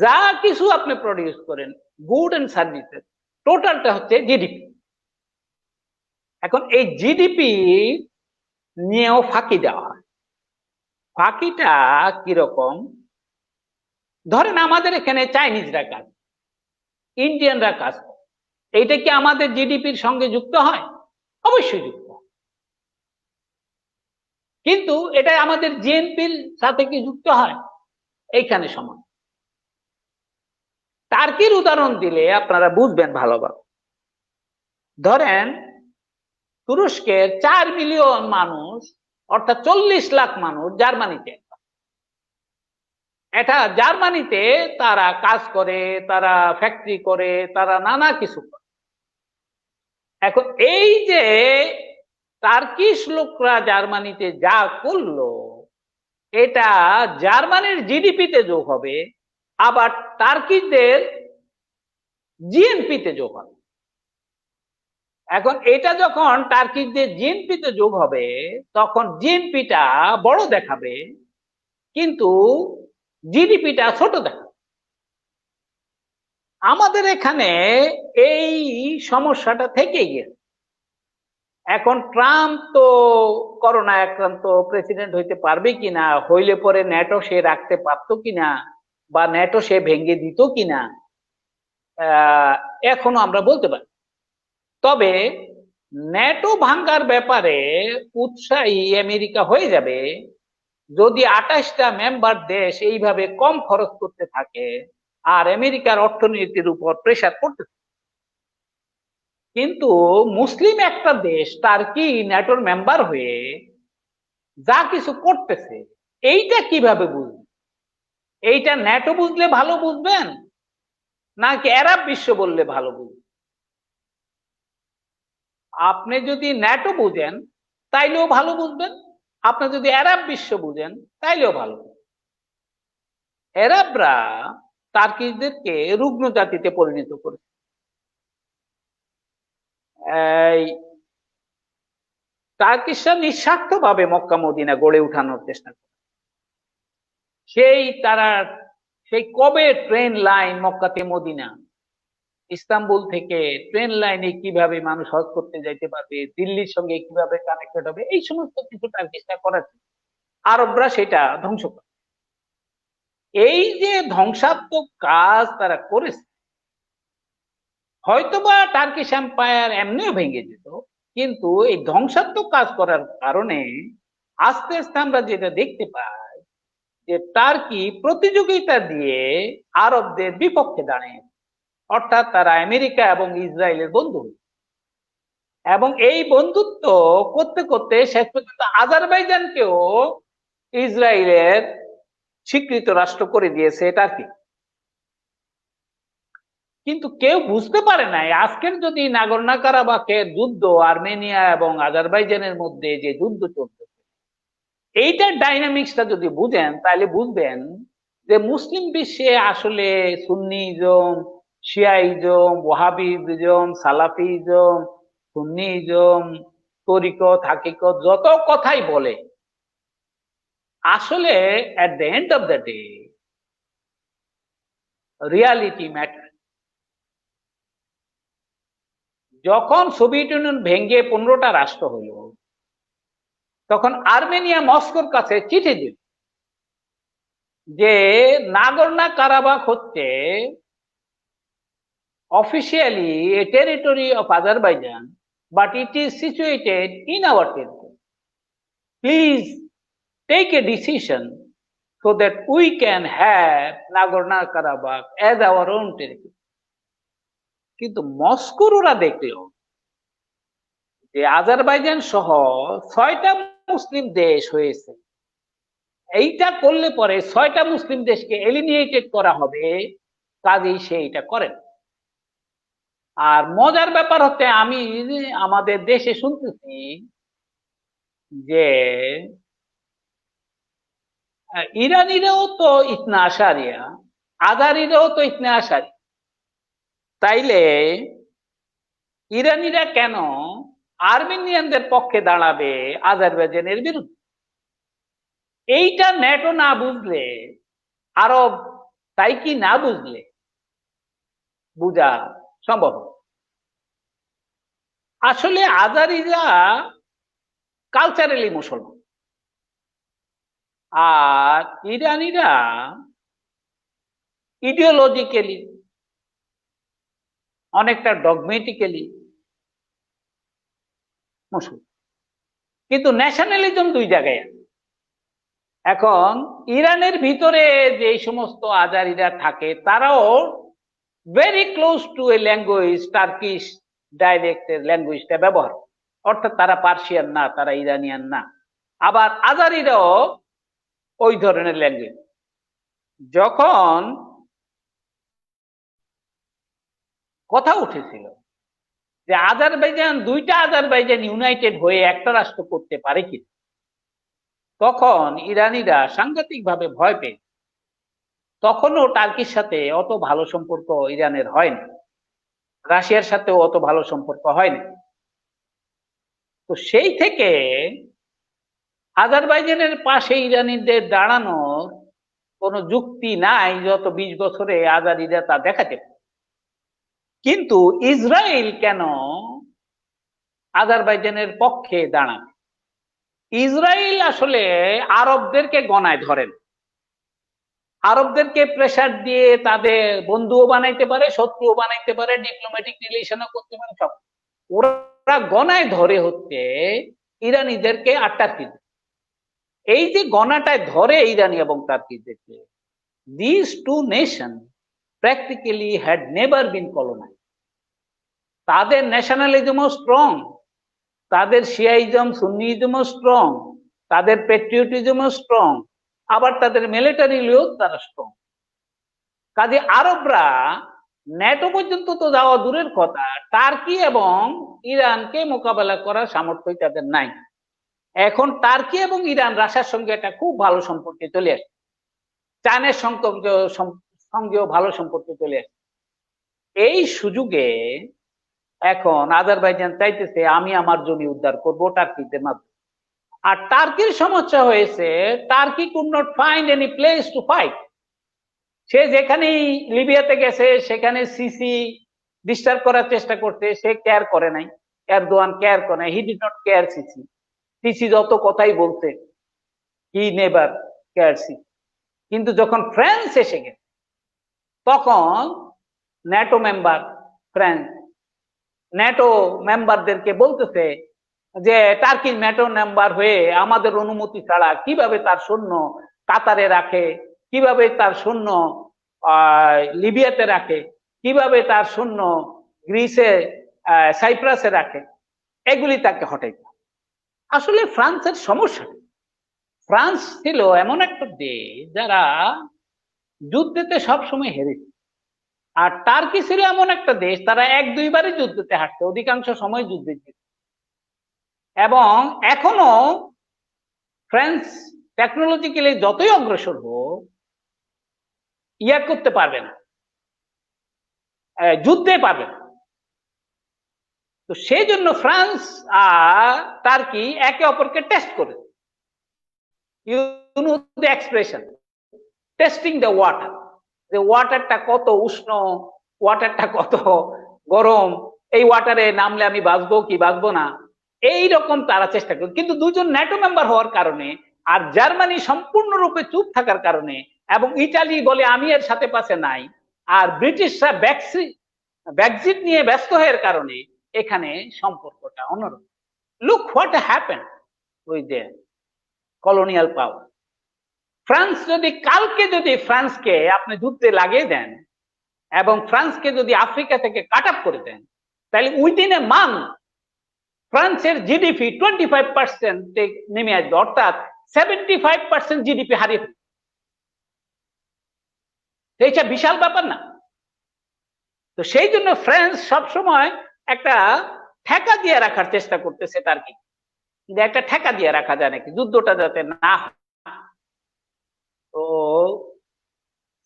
যা কিছু আপনি প্রডিউস করেন, গুড এন্ড সার্ভিসেস, টোটালটা হচ্ছে জিডিপি। এখন এই জিডিপি নিয়েও ফাঁকি দেওয়া হয়। ফাঁকিটা কিরকম? ধরেন আমাদের এখানে চাইনিজরা কাজ, ইন্ডিয়ানরা কাজ করে, এইটা কি আমাদের জিডিপির সঙ্গে যুক্ত হয়? অবশ্যই যুক্ত হয়। কিন্তু এটা আমাদের জিএনপির সাথে কি যুক্ত হয়? এইখানে সমান। টার্কির উদাহরণ দিলে আপনারা বুঝবেন ভালোভাবে। ধরেন তুরস্কের 4 মিলিয়ন মানুষ, অর্থাৎ 40 লাখ মানুষ জার্মানিতে। এটা জার্মানিতে তারা কাজ করে, তারা ফ্যাক্টরি করে, তারা নানা কিছু করে। এখন এই যে টার্কিশ লোকরা জার্মানিতে যা করলো, এটা জার্মানির জিডিপিতে যোগ হবে, আবার টার্কিদের জিএনপিতে যোগ হবে। এখন এটা যখন টার্কিদের জিএনপিতে যোগ হবে, তখন জিএনপিটা বড় দেখাবে, কিন্তু জিডিপিটা ছোট দেখাবে। আমাদের এখানে এই সমস্যাটা থেকেই গেছে। এখন ট্রাম্প তো করোনা আক্রান্ত, প্রেসিডেন্ট হইতে পারবে কিনা, হইলে পরে ন্যাটো সে রাখতে পারতো কিনা, বা ন্যাটো সে ভেঙে দিত কিনা, এখনো আমরা বলতে পারি। তবে ন্যাটো ভাঙ্গার ব্যাপারে উৎসাহী আমেরিকা হয়ে যাবে যদি 28টা মেম্বার দেশ এইভাবে কম খরচ করতে থাকে আর আমেরিকার অর্থনীতির উপর প্রেসার করতে থাকে। কিন্তু মুসলিম একটা দেশ টার্কি ন্যাটোর মেম্বার হয়ে যা কিছু করতেছে, এইটা কিভাবে বুঝবেন? এইটা ন্যাটো বুঝলে ভালো বুঝবেন, নাকি আরব বিশ্ব বললে ভালো বুঝবেন? আপনি যদি ন্যাটো বুঝেন তাইলেও ভালো বুঝবেন, আপনি যদি আরব বিশ্ব বুঝেন তাইলেও ভালো বুঝবেন। আরবরা টার্কিশদেরকে রুগ্ন জাতিতে পরিণত করেছে। এই টার্কিশরা নিঃস্বার্থ ভাবে মক্কা মদিনা গড়ে উঠানোর চেষ্টা করে। সেই কবে ট্রেন লাইন মক্কাতে মদিনা, ইস্তাম্বুল থেকে ট্রেন লাইনে কিভাবে মানুষ হজ করতে যাইতে পারবে, দিল্লির সঙ্গে কিভাবে কানেক্টেড হবে, এই সমস্ত কিছু টার্কিশরা করার, আরবরা সেটা ধ্বংস করে। এই যে ধ্বংসাত্মক কাজ তারা করেছে, হয়তোবা টার্কিশ এম্পায়ার এমনিও ভেঙে যেত, কিন্তু এই ধ্বংসাত্মক কাজ করার কারণে আস্তে আস্তে আমরা যেটা দেখতে পাই যে টার্কি প্রতিযোগিতা দিয়ে আরবদের বিপক্ষে দাঁড়িয়ে, অর্থাৎ তারা আমেরিকা এবং ইসরায়েলের বন্ধু, এবং এই বন্ধুত্ব করতে করতে শেষ পর্যন্ত আজারবাইজানকেও ইসরায়েলের স্বীকৃত রাষ্ট্র করে দিয়েছে টার্কি। কিন্তু কেউ বুঝতে পারে নাই আজকের যদি নাগর্নো কারাবাখের যুদ্ধ, আর্মেনিয়া এবং আজারবাইজানের মধ্যে যে যুদ্ধ চলতেছে, এইটার ডাইনামিক্সটা যদি বুঝেন তাহলে বুঝবেন যে মুসলিম বিশ্বে আসলে সুন্নিজম, শিয়াইজম, ওয়াহাবিজম, সালাফিজম, সুন্নিজম, তরিকত, হাকিকত যত কথাই বলে, আসলে at the end of the day reality matter. যখন সোভিয়েত ইউনিয়ন ভেঙে 15টা রাষ্ট্র হলো, তখন আর্মেনিয়া মস্কোর কাছে চিঠি দিল যে নাগর্নো কারাবাখ হচ্ছে officially a territory of Azerbaijan, but it is situated in our territory. Please take a decision so that we can have Nagorno-Karabakh as our own territory. কিন্তু মস্কোর ওরা দেখলো যে আজারবাইজান সহ 6টা মুসলিম দেশ হয়েছে, এইটা করলে পরে 6টা মুসলিম দেশকে এলিমিনেটেড করা হবে, কাজেই সে এটা করেন। আর মজার ব্যাপার হচ্ছে, আমি আমাদের দেশে শুনতেছি যে ইরানিরাও তো ইতনা আশারিয়া, আজারিরাও তো ইতনা আশারি, তাইলে ইরানিরা কেন আর্মেনিয়ানদের পক্ষে দাঁড়াবে আজারবাইজানের বিরুদ্ধে? এইটা ন্যাটো না বুঝলে, আরব তাই কি না বুঝলে বুঝা সম্ভব। আসলে আজারিরা কালচারালি মুসলমান, আর ইরানিরা ইডিওলজিক্যালি অনেকটা ডগমেটিক্যালি মুসলমান, কিন্তু ন্যাশনালিজম দুই জায়গায় আছে। এখন ইরানের ভিতরে যে সমস্ত আজারিরা থাকে, তারাও very close to a language, Turkish ডায়ালেক্টের ল্যাঙ্গুয়েজটা ব্যবহার, অর্থাৎ তারা পার্সিয়ান না, তারা ইরানিয়ান না। আবার আজারিরাও ওই ধরনের ল্যাঙ্গুয়েজ। যখন কথা উঠেছিল যে আজারবাইজান, 2টা আজারবাইজান ইউনাইটেড হয়ে একটা রাষ্ট্র করতে পারে কি, তখন ইরানিরা সাংঘাতিক ভাবে ভয় পেয়ে, তখনও টার্কির সাথে অত ভালো সম্পর্ক ইরানের হয় না, রাশিয়ার সাথেও অত ভালো সম্পর্ক হয় না। তো সেই থেকে আজারবাইজানের পাশে ইরানিদের দাঁড়ানোর কোনো যুক্তি নাই, যত 20 বছরে আজারিরা তা দেখাতে পারে। কিন্তু ইসরায়েল কেন আজারবাইজানের পক্ষে দাঁড়াবে? ইসরায়েল আসলে আরবদেরকে গণায় ধরেন, আরবদেরকে প্রেসার দিয়ে তাদের বন্ধুও বানাইতে পারে, শত্রুও বানাইতে পারে, ডিপ্লোম্যাটিক রিলেশনও করতে পারে, সব ওরা গণায় ধরে হচ্ছে ইরানিদেরকে আর টার্কিদের। এই যে গণাটায় ধরে ইরানি এবং টার্কিদেরকে, this two nation practically had never been colonised. তাদের ন্যাশনালিজমও স্ট্রং, তাদের শিয়াইজম সুন্নিজমও স্ট্রং, তাদের পেট্রিয়টিজমও স্ট্রং, আবার তাদের মিলিটারিলিও তারা স্ট্রং। কাজে আরবরা ন্যাটো পর্যন্ত তো যাওয়া দূরের কথা, টার্কি এবং ইরানকে মোকাবেলা করার সামর্থ্যই তাদের নাই। এখন টার্কি এবং ইরান রাশিয়ার সঙ্গে একটা খুব ভালো সম্পর্কে চলে আসে, চায়নার সঙ্গেও ভালো সম্পর্কে চলে আসে। এই সুযোগে এখন আজারবাইজান চাইতেছে আমি আমার জমি উদ্ধার করবো টার্কিদের মাধ্যমে। আর টার্কির সমস্যা হয়েছে, Turkey could not find any place to fight. সে যেখানেই লিবিয়াতে গেছে সেখানে সিসি ডিস্টার্ব করার চেষ্টা করতে, সে কেয়ার করে নাই, এরদোয়ান কেয়ার করে নাই, he did not care CC. CC যত কথাই বলতে, হি নেভার কেয়ার সিসি। কিন্তু যখন ফ্রান্স এসে গেছে, তখন ন্যাটো মেম্বার ফ্রান্স ন্যাটো মেম্বারদেরকে বলতেছে যে টার্কি ন্যাটো মেম্বার হয়ে আমাদের অনুমতি ছাড়া কিভাবে তার সৈন্য কাতারে রাখে, কিভাবে তার সৈন্য লিবিয়াতে রাখে, কিভাবে তার সৈন্য গ্রিসে সাইপ্রাসে রাখে, এগুলি তাকে হটাইতে। আসলে ফ্রান্সের সমস্যা, ফ্রান্স ছিল এমন একটা দেশ যারা যুদ্ধেতে সবসময় হেরেছে, আর টার্কি ছিল এমন একটা দেশ তারা 1-2বারই যুদ্ধতে হারছে, অধিকাংশ সময় যুদ্ধে জিতে। এবং এখনো ফ্রান্স টেকনোলজিক্যালি যতই অগ্রসর হোক, ইয়া করতে পারবে না, যুদ্ধে পারবে না। তো সেই জন্য ফ্রান্স আর টার্কি একে অপরকে টেস্ট করে, you know the expression testing the water. যে ওয়াটারটা কত উষ্ণ, ওয়াটারটা কত গরম, এই ওয়াটারে নামলে আমি বাঁচবো কি বাঁচবো না, এইরকম তারা চেষ্টা করে। কিন্তু দুজন ন্যাটো মেম্বার হওয়ার কারণে আর জার্মানি সম্পূর্ণরূপে চুপ থাকার কারণে এবং ইটালি বলে আমি এর সাথে পাশে নাই, আর ব্রিটিশরা ব্যাকজিট নিয়ে ব্যস্ত হওয়ার কারণে এখানে সম্পর্কটা অন্যরকম। Look what happen with the colonial power. France যদি ফ্রান্সকে আপনি যুদ্ধে লাগিয়ে দেন এবং ফ্রান্সকে যদি আফ্রিকা থেকে কাট আপ করে দেন, তাহলে উইদিন এ মান্থ ফ্রান্সের জিডিপি 25% নেমে আসবে, অর্থাৎ 75% জিডিপি হারিয়ে ফেলবে। এইটা বিশাল ব্যাপার না? তো সেই জন্য ফ্রান্স সবসময় একটা ঠেকা দিয়ে রাখার চেষ্টা করতেছে টার্কি, যে একটা ঠেকা দিয়ে রাখা যায় নাকি যুদ্ধটা যাতে না হয়। তো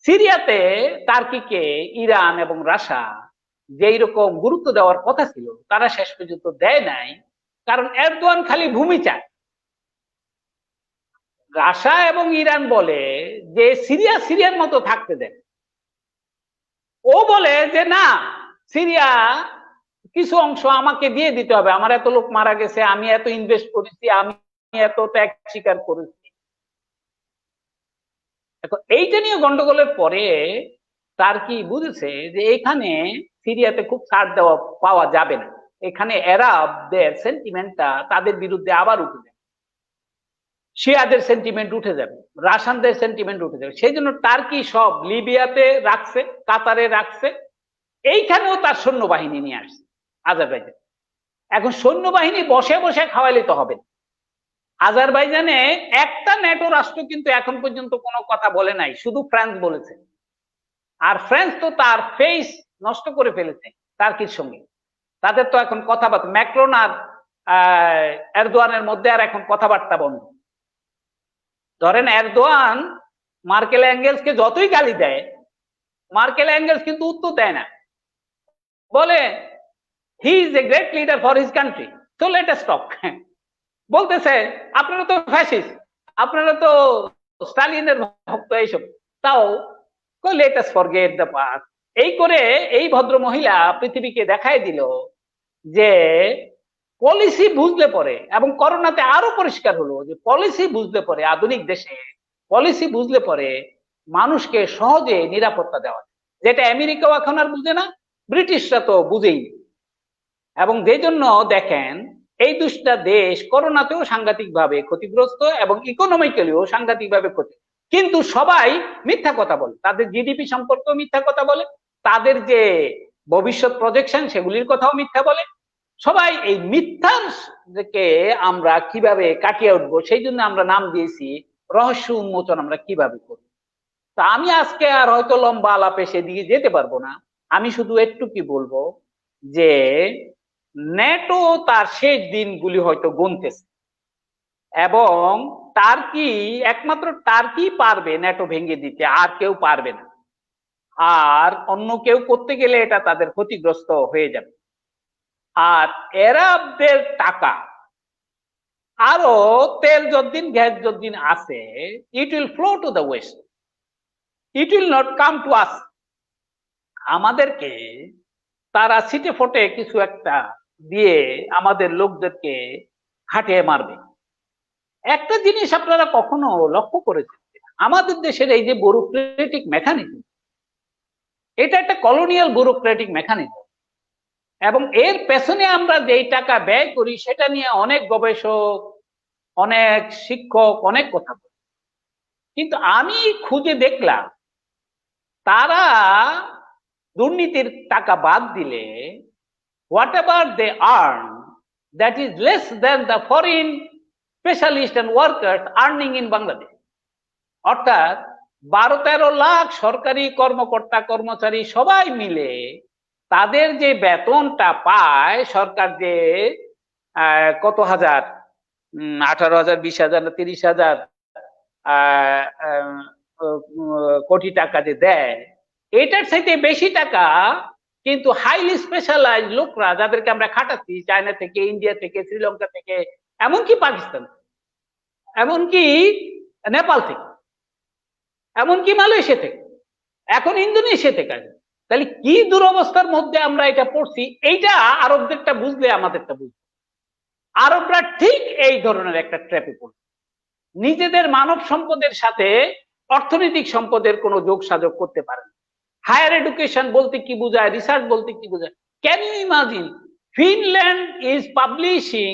সিরিয়াতে টার্কিকে ইরান এবং রাশিয়া যেই রকম গুরুত্ব দেওয়ার কথা ছিল তারা শেষ পর্যন্ত দেয় নাই, কারণ এরদোয়ান খালি ভূমি চায়। রাশিয়া এবং ইরান বলে যে সিরিয়ার মতো থাকতে দেন, ও বলে যে না, সিরিয়া কিছু অংশ আমাকে দিয়ে দিতে হবে, আমার এত লোক মারা গেছে, আমি এত ইনভেস্ট করেছি, আমি এত ত্যাগ স্বীকার করেছি। এখন এইটা নিয়ে গন্ডগোলের পরে টার্কি বুঝেছে যে এখানে সিরিয়াতে খুব ছাড় দেওয়া পাওয়া যাবে না, এখানে আরবদের সেন্টিমেন্টটা তাদের বিরুদ্ধে আবার উঠে যাবে, শিয়াদের সেন্টিমেন্ট উঠে যাবে, রাশিয়ানদের সেন্টিমেন্ট উঠে যাবে। সেই জন্য টার্কি সব লিবিয়াতে রাখছে, কাতারে রাখছে, এইখানেও তার সৈন্যবাহিনী নিয়ে আসছে আজারবাইজান। এখন সৈন্যবাহিনী বসে বসে খাওয়াইলে তো হবে না। আজারবাইজানে একটা ন্যাটো রাষ্ট্র কিন্তু এখন পর্যন্ত কোনো কথা বলে নাই, শুধু ফ্রান্স বলেছে। আর ফ্রান্স তো তার ফেস নষ্ট করে ফেলেছে টার্কির সঙ্গে, তাদের তো এখন কথাবার্তা, ম্যাক্রন আর এরদোয়ানের মধ্যে আর এখন কথাবার্তা বন্ধ। ধরেন এরদোয়ান মার্কেল অ্যাঙ্গেলসকে যতই গালি দেয়, মার্কেল অ্যাঙ্গেলস কিন্তু উত্তর দেয় না, বলে he is a great leader for his country, so let us talk. বলতেছে আপনারা তো ফ্যাসিস্ট, আপনারা তো স্টালিনের ভক্ত, এইসব, তাও let us forget the past. এই করে এই ভদ্র মহিলা পৃথিবীকে দেখাই দিল যে পলিসি বুঝলে পরে, এবং করোনাতে আরো পরিষ্কার হলো যে পলিসি বুঝলে পরে, আধুনিক দেশে পলিসি বুঝলে পরে মানুষকে সহজে নিরাপত্তা দেওয়া, যেটা আমেরিকাও এখন আর বুঝে না, ব্রিটিশরা তো বুঝেই। এবং যে জন্য দেখেন এই দুটা দেশ করোনাতেও সাংঘাতিক ভাবে ক্ষতিগ্রস্ত এবং ইকোনমিক্যালিও সাংঘাতিক ভাবে ক্ষতি, কিন্তু সবাই মিথ্যা কথা বলে, তাদের জিডিপি সম্পর্কেও মিথ্যা কথা বলে, তাদের যে ভবিষ্যৎ প্রজেকশন সেগুলির কথাও মিথ্যা বলে। সবাই এই মিথ্যাকে আমরা কিভাবে কাটিয়ে উঠবো সেই জন্য আমরা নাম দিয়েছি রহস্য উন্মোচন আমরা কিভাবে করব। তা আমি আজকে আর হয়তো লম্বা আলাপে সেদিকে যেতে পারবো না, আমি শুধু একটু কি বলবো যে ন্যাটো তার শেষ দিনগুলি হয়তো গুনতেছে, এবং টার্কি, একমাত্র টার্কি পারবে ন্যাটো ভেঙে দিতে, আর কেউ পারবে না। আর অন্য কেউ করতে গেলে এটা তাদের ক্ষতিগ্রস্ত হয়ে যাবে। আর এরাবদের টাকা আরো তেল যতদিন গ্যাস যতদিন আছে, it will flow to the west, it will not come to us. আমাদেরকে তারা ছিটে ফোটে কিছু একটা দিয়ে আমাদের লোকদেরকে হাঁটিয়ে মারবে। একটা জিনিস আপনারা কখনো লক্ষ্য করেছেন, আমাদের দেশের এই যে ব্যুরোক্রেটিক মেকানিজম, এটা একটা কলোনিয়াল ব্যুরোক্রেটিক মেকানিজম, এবং এর পেছনে আমরা যেই টাকা ব্যয় করি সেটা নিয়ে অনেক গবেষক, অনেক শিক্ষক অনেক কথা বলে, কিন্তু আমি খুঁজে দেখলাম তারা দুর্নীতির টাকা বাদ দিলে whatever they earn, that is less than the foreign specialists and workers earning in Bangladesh. অর্থাৎ 12-13 লাখ সরকারি কর্মকর্তা কর্মচারী সবাই মিলে তাদের যে বেতনটা পায় সরকার, যে কত হাজার, 18,000, 20,000 না 30,000 কোটি টাকা যে দেয়, এটার সাথে বেশি টাকা কিন্তু হাইলি স্পেশালাইজ লোকরা যাদেরকে আমরা খাটাচ্ছি চায়না থেকে, ইন্ডিয়া থেকে, শ্রীলঙ্কা থেকে, এমনকি পাকিস্তান, এমনকি নেপাল থেকে, এমনকি মালয়েশিয়া থেকে, এখন ইন্দোনেশিয়াতে কাজ। তাহলে কি দুরবস্থার মধ্যে আমরা এটা পড়ছি, এইটা আরবদেরটা বুঝলে আমাদেরটা বুঝবে। আরবরা ঠিক এই ধরনের একটা ট্র্যাপে পড়ছে, নিজেদের মানব সম্পদের সাথে অর্থনৈতিক সম্পদের কোনো যোগ সাজগ করতে পারে না। হায়ার এডুকেশন বলতে কি বোঝায়, রিসার্চ বলতে কি বোঝায়? Can you imagine Finland is publishing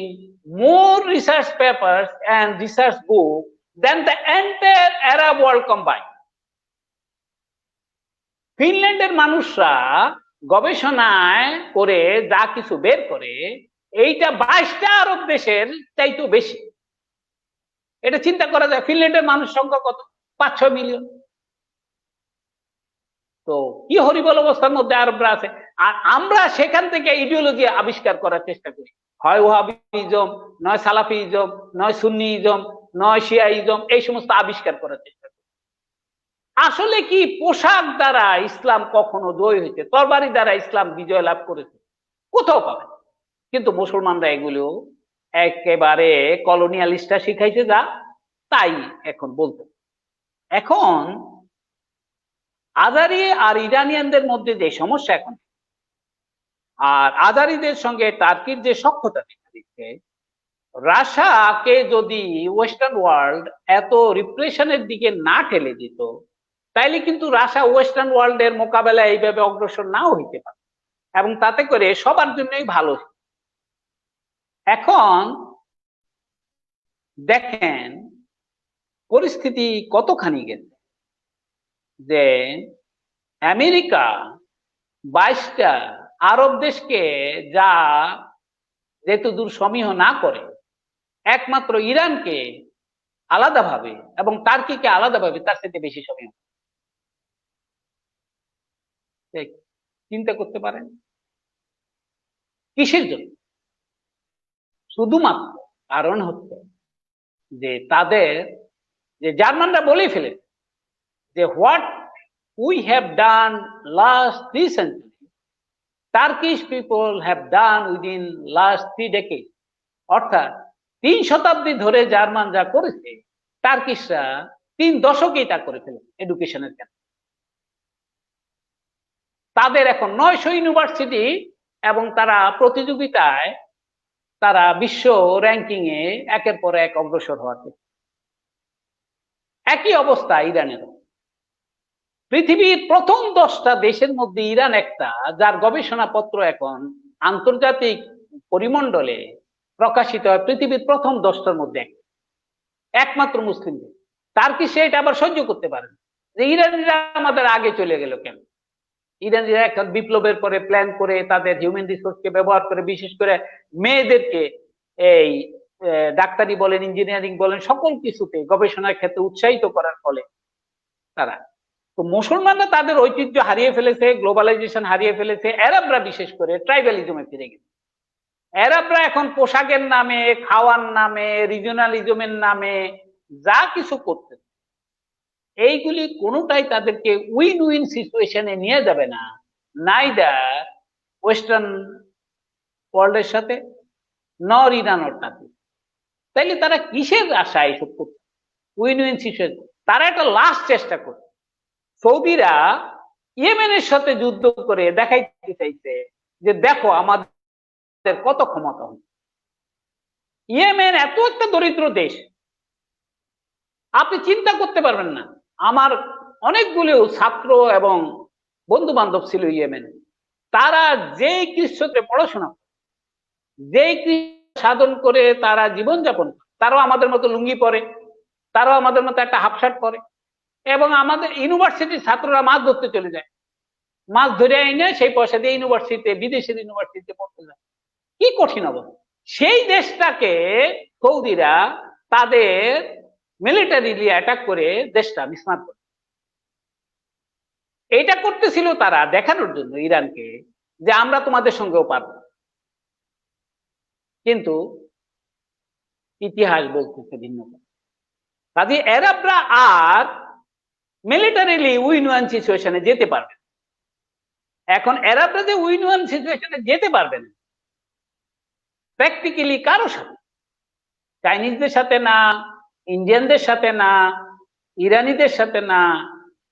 more research papers and research book than the entire Arab world combined. ফিনল্যান্ডের মানুষরা গবেষণায় করে যা কিছু বের করে, এইটা 22টা আরব দেশের চাইতেও বেশি। এটা চিন্তা করা যায়, ফিনল্যান্ডের মানুষ সংখ্যা কত? 5-6 মিলিয়ন। তো কি হরিবল অবস্থার মধ্যে আরবরা আছে। আর আমরা সেখান থেকে ইডিওলজি আবিষ্কার করার চেষ্টা করি, হয় ওয়াহাবিজম, নয় সালাফিজম, নয় সুন্নিজম, নয় শিয়াইজম, এই সমস্ত আবিষ্কার করার চেষ্টা করি। আসলে কি পোশাক দ্বারা ইসলাম কখনো জয় হয়েছে, তরবারি দ্বারা ইসলাম বিজয় লাভ করেছে? কোথাও পাবে। কিন্তু মুসলমানরা এগুলো একেবারে কলোনিয়ালিস্টরা শিখাইছে যা তাই এখন বলতে। এখন আজারি আর ইরানিয়ানদের মধ্যে যে সমস্যা এখন, আর আজারিদের সঙ্গে টার্কির যে সখ্যতা দেখা দিচ্ছে, রাশিয়াকে যদি ওয়েস্টার্ন ওয়ার্ল্ড এত রিপ্রেশনের দিকে না ঠেলে দিত, তাইলে কিন্তু রাশিয়া ওয়েস্টার্ন ওয়ার্ল্ডের মোকাবেলায় এইভাবে অগ্রসর নাও হইতে পারে, এবং তাতে করে সবার জন্যই ভালো। এখন দেখেন পরিস্থিতি কতখানি গেছে, যে আমেরিকা 22টা আরব দেশকে যা যেহেতু দূর সমীহ না করে, একমাত্র ইরানকে আলাদাভাবে এবং টার্কিকে আলাদাভাবে তার সাথে বেশি সমীহ। চিন্তা করতে পারেন কিসের জন্য? শুধুমাত্র কারণ হচ্ছে যে তাদের, যে জার্মানরা বলেই ফেলে যে what we have done last 3 century, Turkish people have done within last 3 decade. অর্থাৎ 3 শতাব্দী ধরে জার্মান যা করেছে, টার্কিশরা 3 দশকেই তা করে ফেলেছে এডুকেশনের ক্ষেত্রে। তাদের এখন 900 ইউনিভার্সিটি, এবং তারা প্রতিযোগিতায়, তারা বিশ্ব র্যাঙ্কিং এ একের পর এক অগ্রসর হওয়াতে। একই অবস্থা ইরানের। পৃথিবীর প্রথম 10টা দেশের মধ্যে ইরান একটা, যার গবেষণাপত্র এখন আন্তর্জাতিক পরিমণ্ডলে প্রকাশিত হয়, পৃথিবীর প্রথম 10টার মধ্যে একমাত্র মুসলিম দেশ। টার্কি সেটা আবার সহ্য করতে পারে না, যে ইরানিরা আমাদের আগে চলে গেল কেন। ইরানিরা এখন বিপ্লবের পরে প্ল্যান করে তাদের হিউম্যান রিসোর্সকে ব্যবহার করে, বিশেষ করে মেয়েদেরকে এই ডাক্তারি বলেন, ইঞ্জিনিয়ারিং বলেন, সকল কিছুতে গবেষণার ক্ষেত্রে উৎসাহিত করার ফলে তারা, তো মুসলমানরা তাদের ঐতিহ্য হারিয়ে ফেলেছে, গ্লোবালাইজেশন হারিয়ে ফেলেছে। আরবরা বিশেষ করে ট্রাইবালিজমে ফিরে গেছে। আরবরা এখন পোশাকের নামে, খাওয়ার নামে, রিজনালিজমের নামে যা কিছু করতে, এইগুলি কোনোটাই তাদেরকে উইন উইন সিচুয়েশনে নিয়ে যাবে না, নাইদার ওয়েস্টার্ন ওয়ার্ল্ডের সাথে, নর ইরান অর টার্কি। তাইলে তারা কিসের আশা এইসব করছে? Win win situation. তারা একটা লাস্ট চেষ্টা করছে। সৌদিরা ইয়েমেনের সাথে যুদ্ধ করে দেখাইতে চাইছে যে দেখো আমাদের কত ক্ষমতা। ইয়েমেন এত একটা দরিদ্র দেশ, আপনি চিন্তা করতে পারবেন না। আমার অনেকগুলো ছাত্র এবং বন্ধু বান্ধব ছিল ইয়েমেন। তারা যে কৃষ্ণতে পড়াশোনা, যে সাধন করে তারা জীবনযাপন, তারাও আমাদের মতো লুঙ্গি পরে, তারাও আমাদের মতো একটা হাফ শার্ট পরে, এবং আমাদের ইউনিভার্সিটির ছাত্ররা মাছ ধরতে চলে যায়, মাছ ধরে এনে সেই পয়সা দিয়ে ইউনিভার্সিটিতে, বিদেশের ইউনিভার্সিটিতে পড়তে যায়। কি কঠিন অবস্থা। সেই দেশটাকে সৌদিরা তাদের মিলিটারিলি অ্যাটাক করে দেশটা বিস্মার করে। এইটা করতেছিল তারা দেখানোর জন্য ইরানকে যে আমরা তোমাদের সঙ্গেও পারব। কিন্তু ইতিহাস বলতেছে ভিন্ন। কাজে আরবরা আর মিলিটারিলি উইন ওয়ান সিচুয়েশনে যেতে পারবে। এখন আরবরা যে উইন ওয়ান সিচুয়েশনে যেতে পারবে না প্র্যাকটিক্যালি কারো সাথে, চাইনিজদের সাথে না, ইন্ডিয়ানদের সাথে না, ইরানিদের সাথে না,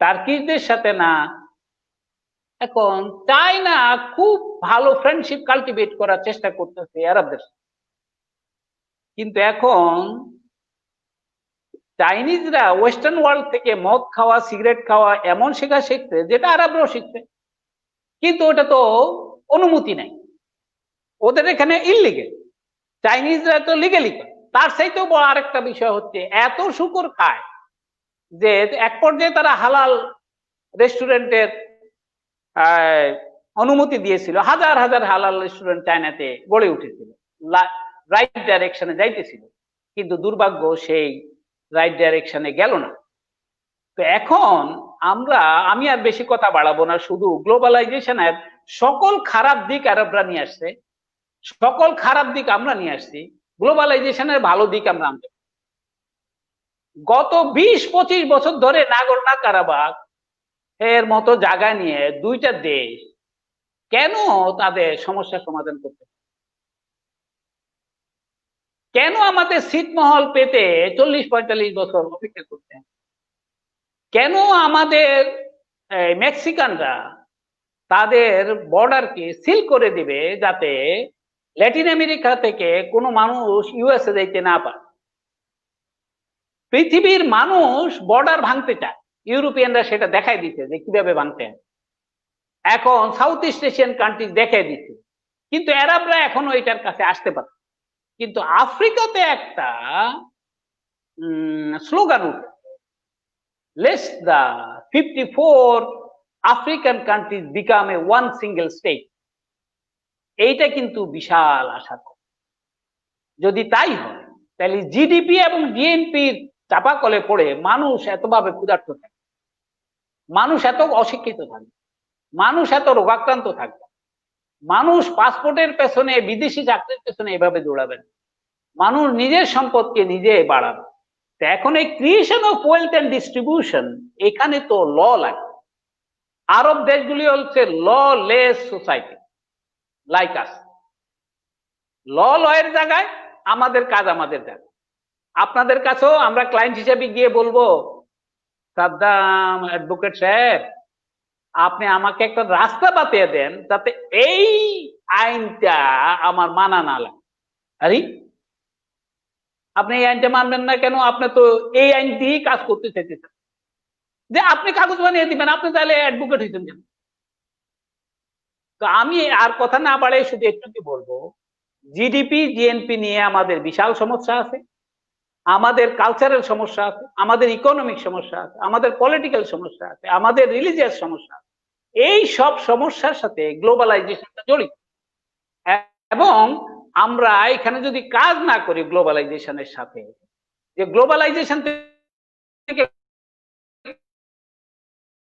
টার্কিশদের সাথে না। এখন চায়না খুব ভালো ফ্রেন্ডশিপ কাল্টিভেট করার চেষ্টা করতেছে আরবদের সাথে। কিন্তু এখন চাইনিজরা ওয়েস্টার্ন ওয়ার্ল্ড থেকে মদ খাওয়া, সিগারেট খাওয়া এমন শেখা শিখছে যেটা আরবরাও শিখছে, কিন্তু ওটা তো অনুমতি নাই, ওদের এখানে ইললিগেল। চাইনিজরা তো লিগেলি করে। তার চাইতেও বড় আরেকটা বিষয় হচ্ছে এত শুকর খায় যে এক পর্যায়ে তারা হালাল রেস্টুরেন্টের অনুমতি দিয়েছিল। হাজার হাজার হালাল রেস্টুরেন্ট চায়নাতে গড়ে উঠেছিল, রাইট ডাইরেকশনে যাইতেছিল, কিন্তু দুর্ভাগ্য সেই রাইট ডাইরেকশনে গেল না। তো এখন আমি আর বেশি কথা বাড়াবো না, শুধু গ্লোবালাইজেশনের সকল খারাপ দিক আরবরা নিয়ে আসছে, সকল খারাপ দিক আমরা নিয়ে আসছি, গ্লোবালাইজেশনের ভালো দিক আমরা আনতে। গত 20-25 বছর ধরে নাগোর্নো কারাবাখ এর মতো জায়গা নিয়ে দুইটা দেশ কেন তাদের সমস্যার সমাধান করতে, কেন আমাদের ছিটমহল পেতে 40-45 বছর অপেক্ষা করতে, কেন আমাদের মেক্সিকানরা তাদের বর্ডারকে সিল করে দিবে যাতে ল্যাটিন আমেরিকা থেকে কোনো মানুষ ইউএসএ যাইতে না পারে। পৃথিবীর মানুষ বর্ডার ভাঙতে চায়, ইউরোপিয়ানরা সেটা দেখাই দিচ্ছে যে কিভাবে ভাঙতে হয়। এখন সাউথ ইস্ট এশিয়ান কান্ট্রি দেখাই দিচ্ছে, কিন্তু আরবরা এখনো এটার কাছে আসতে পারে। কিন্তু আফ্রিকাতে একটা স্লোগান উঠে, let's the 54 African countries become a one single state. এইটা কিন্তু বিশাল আশা। যদি তাই হয় তাহলে জিডিপি এবং ডিএনপির চাপাকলে পড়ে মানুষ এতভাবে ক্ষুধার্ত থাকে, মানুষ এত অশিক্ষিত থাকবে, মানুষ এত রোগাক্রান্ত থাকবে, মানুষ পাসপোর্টের পেছনে, বিদেশি চাকরির পেছনে এভাবে দৌড়াবেন, মানুষ নিজের সম্পদকে নিজে বাড়াবে। তো এখন এই creation of wealth and distribution, এখানে তো ল লাগে। আরব দেশগুলি হচ্ছে lawless society like us. লয়ের জায়গায় আমাদের কাজ আমাদের জায়গায়। আপনাদের কাছেও আমরা ক্লায়েন্ট হিসেবে গিয়ে বলবো, সাদ্দাম অ্যাডভোকেট সাহেব, আপনি আমাকে একটা রাস্তা বাতিয়ে দেন যাতে এই আইনটা আমার মানা না লাগে। আরে আপনি এই আইনটা মানবেন না কেন? আপনি তো এই আইন দিয়েই কাজ করতে চাইতেছেন, যে আপনি কাগজ বানিয়ে দিবেন, আপনি তাহলে অ্যাডভোকেট হয়েছেন কেন? তো আমি আর কথা না বাড়াই শুধু একটু কি বলবো, জিডিপি জিএনপি নিয়ে আমাদের বিশাল সমস্যা আছে, আমাদের কালচারাল সমস্যা আছে, আমাদের ইকোনমিক সমস্যা আছে, আমাদের পলিটিক্যাল সমস্যা আছে, আমাদের রিলিজিয়াস সমস্যা আছে। এই সব সমস্যার সাথে গ্লোবালাইজেশনটা জড়িত, এবং আমরা এখানে যদি কাজ না করি গ্লোবালাইজেশনের সাথে, যে গ্লোবালাইজেশন থেকে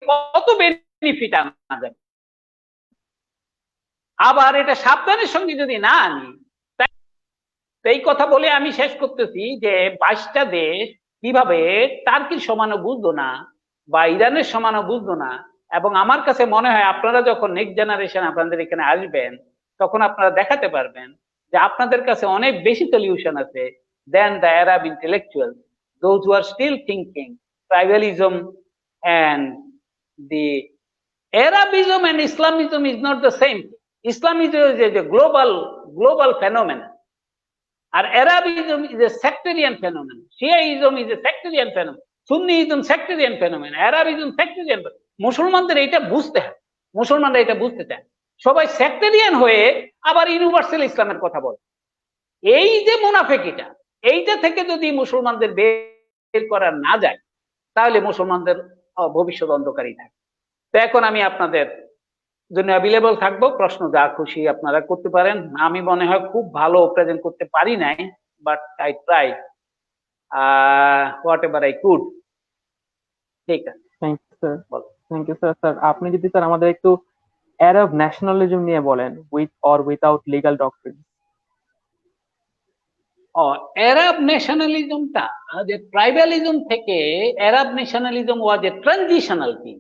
কত বেনিফিট আনা যাবে, আবার এটা সাবধানের সঙ্গে যদি না আনি, এই কথা বলে আমি শেষ করতেছি যে 22টা দেশ কিভাবে টার্কির সমানও বুঝলো না বা ইরানের সমানও বুঝলো না। এবং আমার কাছে মনে হয় আপনারা যখন নেক্সট জেনারেশন আপনাদের এখানে আসবেন, তখন আপনারা দেখাতে পারবেন যে আপনাদের কাছে অনেক বেশি সলিউশন আছে than the Arab intellectual, those who are still thinking tribalism and the Arabism and Islamism is not the same. Islamism is a global phenomenon. আর Arabism is a sectarian phenomenon. Shiaism is a sectarian phenomenon. Sunniism sectarian phenomenon. Arabism sectarian. মুসলমানদের এটা বুঝতে হয়, মুসলমানরা এটা বুঝতে চায়। সবাই সেক্টেরিয়ান হয়ে আবার ইউনিভার্সাল ইসলামের কথা বলে। এই যে মুনাফিকিটা, এইটা থেকে যদি মুসলমানদের বের করা না যায়, তাহলে মুসলমানদের ভবিষ্যৎ অন্ধকারই থাকে। তো এখন আমি আপনাদের জন্য অ্যাভেলেবল থাকবো, প্রশ্ন যা খুশি আপনারা করতে পারেন। আমি মনে হয় খুব ভালো প্রেজেন্ট করতে পারি নাই, but I try whatever I could. ঠিক আছে, thank you sir. Thank you sir. Sir আপনি যদি স্যার আমাদের একটু আরব ন্যাশনালিজম নিয়ে বলেন, with or without legal doctrine. Arab ন্যাশনালিজমটা যে ট্রাইবালিজম থেকে Arab nationalism was a transitional thing,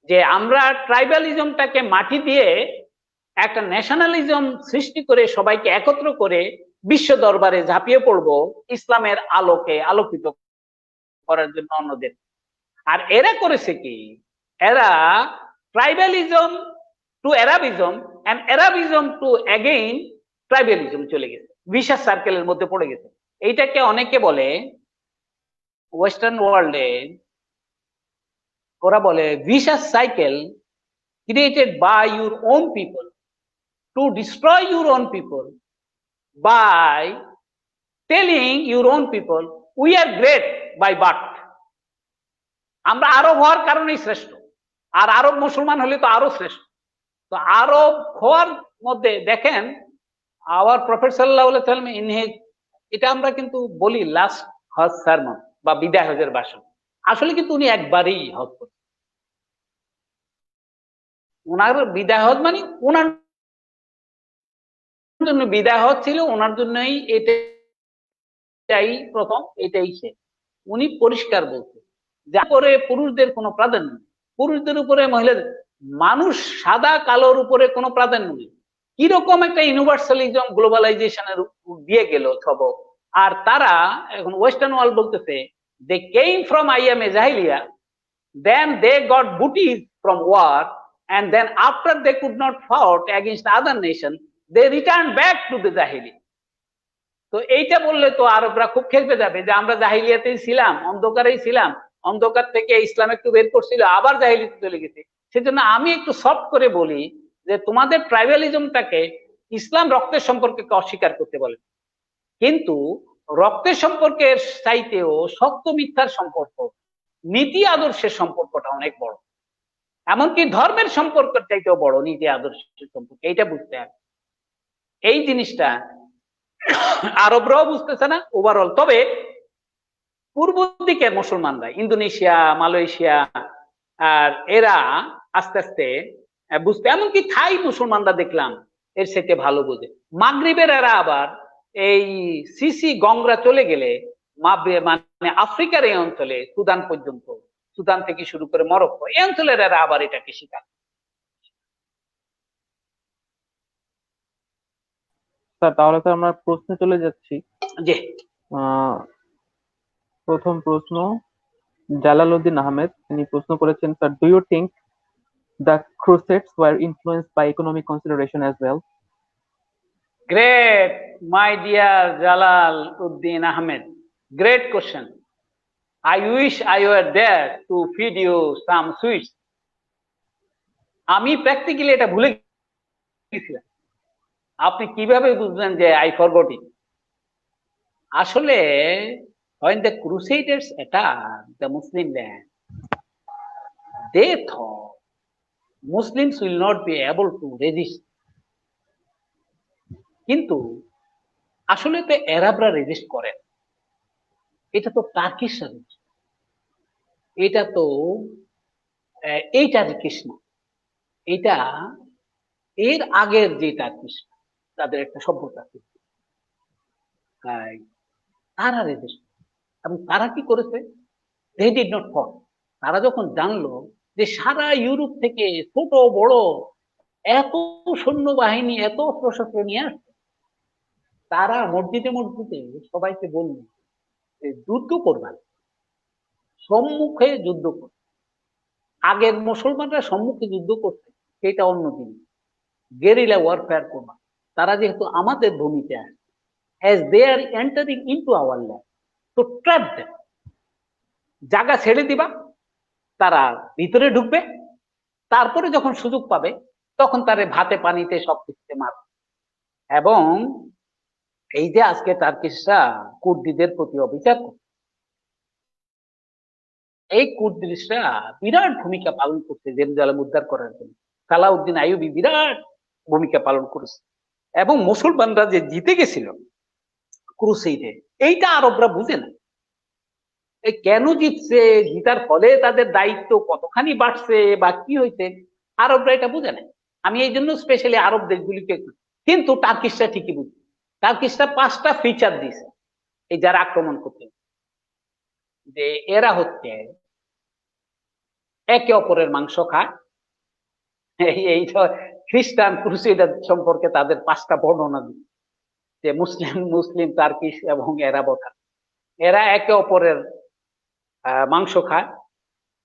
যে আমরা ট্রাইবালিজমটাকে মাটি দিয়ে একটা ন্যাশনালিজম সৃষ্টি করে সবাইকে একত্র করে বিশ্ব দরবারে ঝাঁপিয়ে পড়ব ইসলামের আলোকে আলোকিত করার জন্য অন্যদের। আর এরা করেছে কি, এরা ট্রাইবালিজম টু অ্যারাবিজম এন্ড অ্যারাবিজম টু অ্যাগেইন ট্রাইবালিজম চলে গেছে, ভিশাস সার্কেলের মধ্যে পড়ে গেছে। এইটাকে অনেকে বলে ওয়েস্টার্ন ওয়ার্ল্ডে, ওরা বলে vicious cycle created by your own people to destroy your own people by telling your own people we are great by birth, আমরা আরব হওয়ার কারণেই শ্রেষ্ঠ, আর আরব মুসলমান হলে তো আরো শ্রেষ্ঠ। তো আরব হওয়ার মধ্যে দেখেন আওয়ার প্রফেট সাল্লাল্লাহু আলাইহি ওয়াসাল্লাম ইন হিজ, এটা আমরা কিন্তু বলি লাস্ট হজ সারমন বা বিদায় হজের ভাষণ, আসলে কিন্তু উনি একবারই হজ করেন। ওনার বিদায় হজ মানে ওনার জন্য বিদায় হজ ছিল, ওনার জন্যই এটাই প্রথম, এটাই শেষ। উনি পরিষ্কার বলছে যা করে পুরুষদের কোনো প্রাধান্য নেই, পুরুষদের উপরে মহিলাদের, মানুষ সাদা কালোর উপরে কোনো প্রাধান্য নেই। কিরকম একটা ইউনিভার্সালিজম গ্লোবালাইজেশনের দিয়ে গেল সবক। আর তারা এখন ওয়েস্টার্ন ওয়ার্ল্ড বলতেছে দে কেম ফ্রম আইএমএ জাহিলিয়া, then they got booties from war, and then after they could not fight against other nation, they returned back to the জাহিলিয়া। তো এইটা বললে তো আরবরা খুব খেলতে যাবে যে আমরা জাহিলিয়াতেই ছিলাম, অন্ধকারেই ছিলাম, অন্ধকার থেকে ইসলাম একটু বের করছিল, আবার জাহিলিয়াতে চলে গেছে। সেজন্য আমি একটু সফট করে বলি যে তোমাদের ট্রাইবালিজমটাকে ইসলাম রক্তের সম্পর্কে অস্বীকার করতে বলে, কিন্তু রক্তের সম্পর্কের চাইতেও সত্য মিথ্যার সম্পর্ক, নীতি আদর্শের সম্পর্কটা অনেক বড়, এমনকি ধর্মের সম্পর্কের চাইতেও বড় নীতি আদর্শের সম্পর্ক। এইটা বুঝতে হবে, এই জিনিসটা আরবরাও বুঝতেছে না ওভারঅল। তবে পূর্ব দিকের মুসলমানরা, ইন্দোনেশিয়া, মালয়েশিয়া, আর এরা আস্তে আস্তে বুঝতে, এমনকি থাই মুসলমানরা দেখলাম এর সাথে ভালো বোঝে। মাগরিবের এরা আবার এই সিসি গংরা চলে গেলে মানে আফ্রিকার এই অঞ্চলে সুদান পর্যন্ত, সুদান থেকে শুরু করে মরক্কো, এই অঞ্চলের এরা আবার এটাকে স্বীকার। স্যার তাহলে তো আমরা প্রশ্নে চলে যাচ্ছি। যে প্রথম প্রশ্ন জালালউদ্দিন আহমেদ, তিনি প্রশ্ন করেছেন, sir do you think the crusades war influenced by economic consideration as well? Great my dear Jalaluddin Ahmed, great question. I wish I were there to feed you some sweets. আমি প্র্যাকটিক্যালি এটা ভুলে গেছিলাম। আপনি কিভাবে বুঝলেন যে আই ফরগট ইট? আসলে when the Crusaders attacked the Muslim land, they thought Muslims will not be able to resist. কিন্তু আসলে তো আরবরা রেজিস্ট করেন, এটা তো টার্কিশ, এটা তো এইটা কৃষ্ণ, এটা এর আগের যে টার্কিশ, তাদের একটা সভ্যতা, তারা রেজিস্ট। এবং তারা কি করেছে, they did not fall। তারা যখন জানলো যে সারা ইউরোপ থেকে ছোট বড় এত সৈন্যবাহিনী, এত প্রশস্ত্র নিয়ে আসছে, তারা মসজিদে মসজিদে সবাইকে বলল যে যুদ্ধ করবেন, সম্মুখে যুদ্ধ করবে। আগের মুসলমানরা সম্মুখে যুদ্ধ করছে, সেটা অন্য জিনিস, গেরিলা ওয়ারফেয়ার করবা। তারা যেহেতু আমাদের ভূমিতে আসে, as they are entering into our land, to trap them, জায়গা ছেড়ে দিবা, তারা ভিতরে ঢুকবে, তারপরে যখন সুযোগ পাবে তখন তারে ভাতে পানিতে সবকিছুতে মারবে। এবং এই যে আজকে টার্কিশরা কুর্দিদের প্রতি অবিচার করে, এই কুর্দিশরা বিরাট ভূমিকা পালন করছে জেরুজালেম উদ্ধার করার জন্য। সালাউদ্দিন আইয়ুবী বিরাট ভূমিকা পালন করেছে। এবং মুসলমানরা যে জিতে গেছিল ক্রুসেইডে, এইটা আরবরা বুঝে না। এই কেন জিতছে, জিতার ফলে তাদের দায়িত্ব কতখানি বাড়ছে বা কি হয়েছে, আরবরা এটা বুঝে না। আমি এই জন্য স্পেশালি আরব দেশগুলিকে, কিন্তু টার্কিশরা ঠিকই বুঝে। টার্কিশরা 5টা ফিচার দিয়েছে এই যারা আক্রমণ করতে, যে এরা হচ্ছে একে অপরের মাংস খায়। এই খ্রিস্টান ক্রুসেডার সম্পর্কে তাদের 5টা বর্ণনা দিই, যে মুসলিম টার্কিশ এবং এরা এরা একে অপরের মাংস খায়,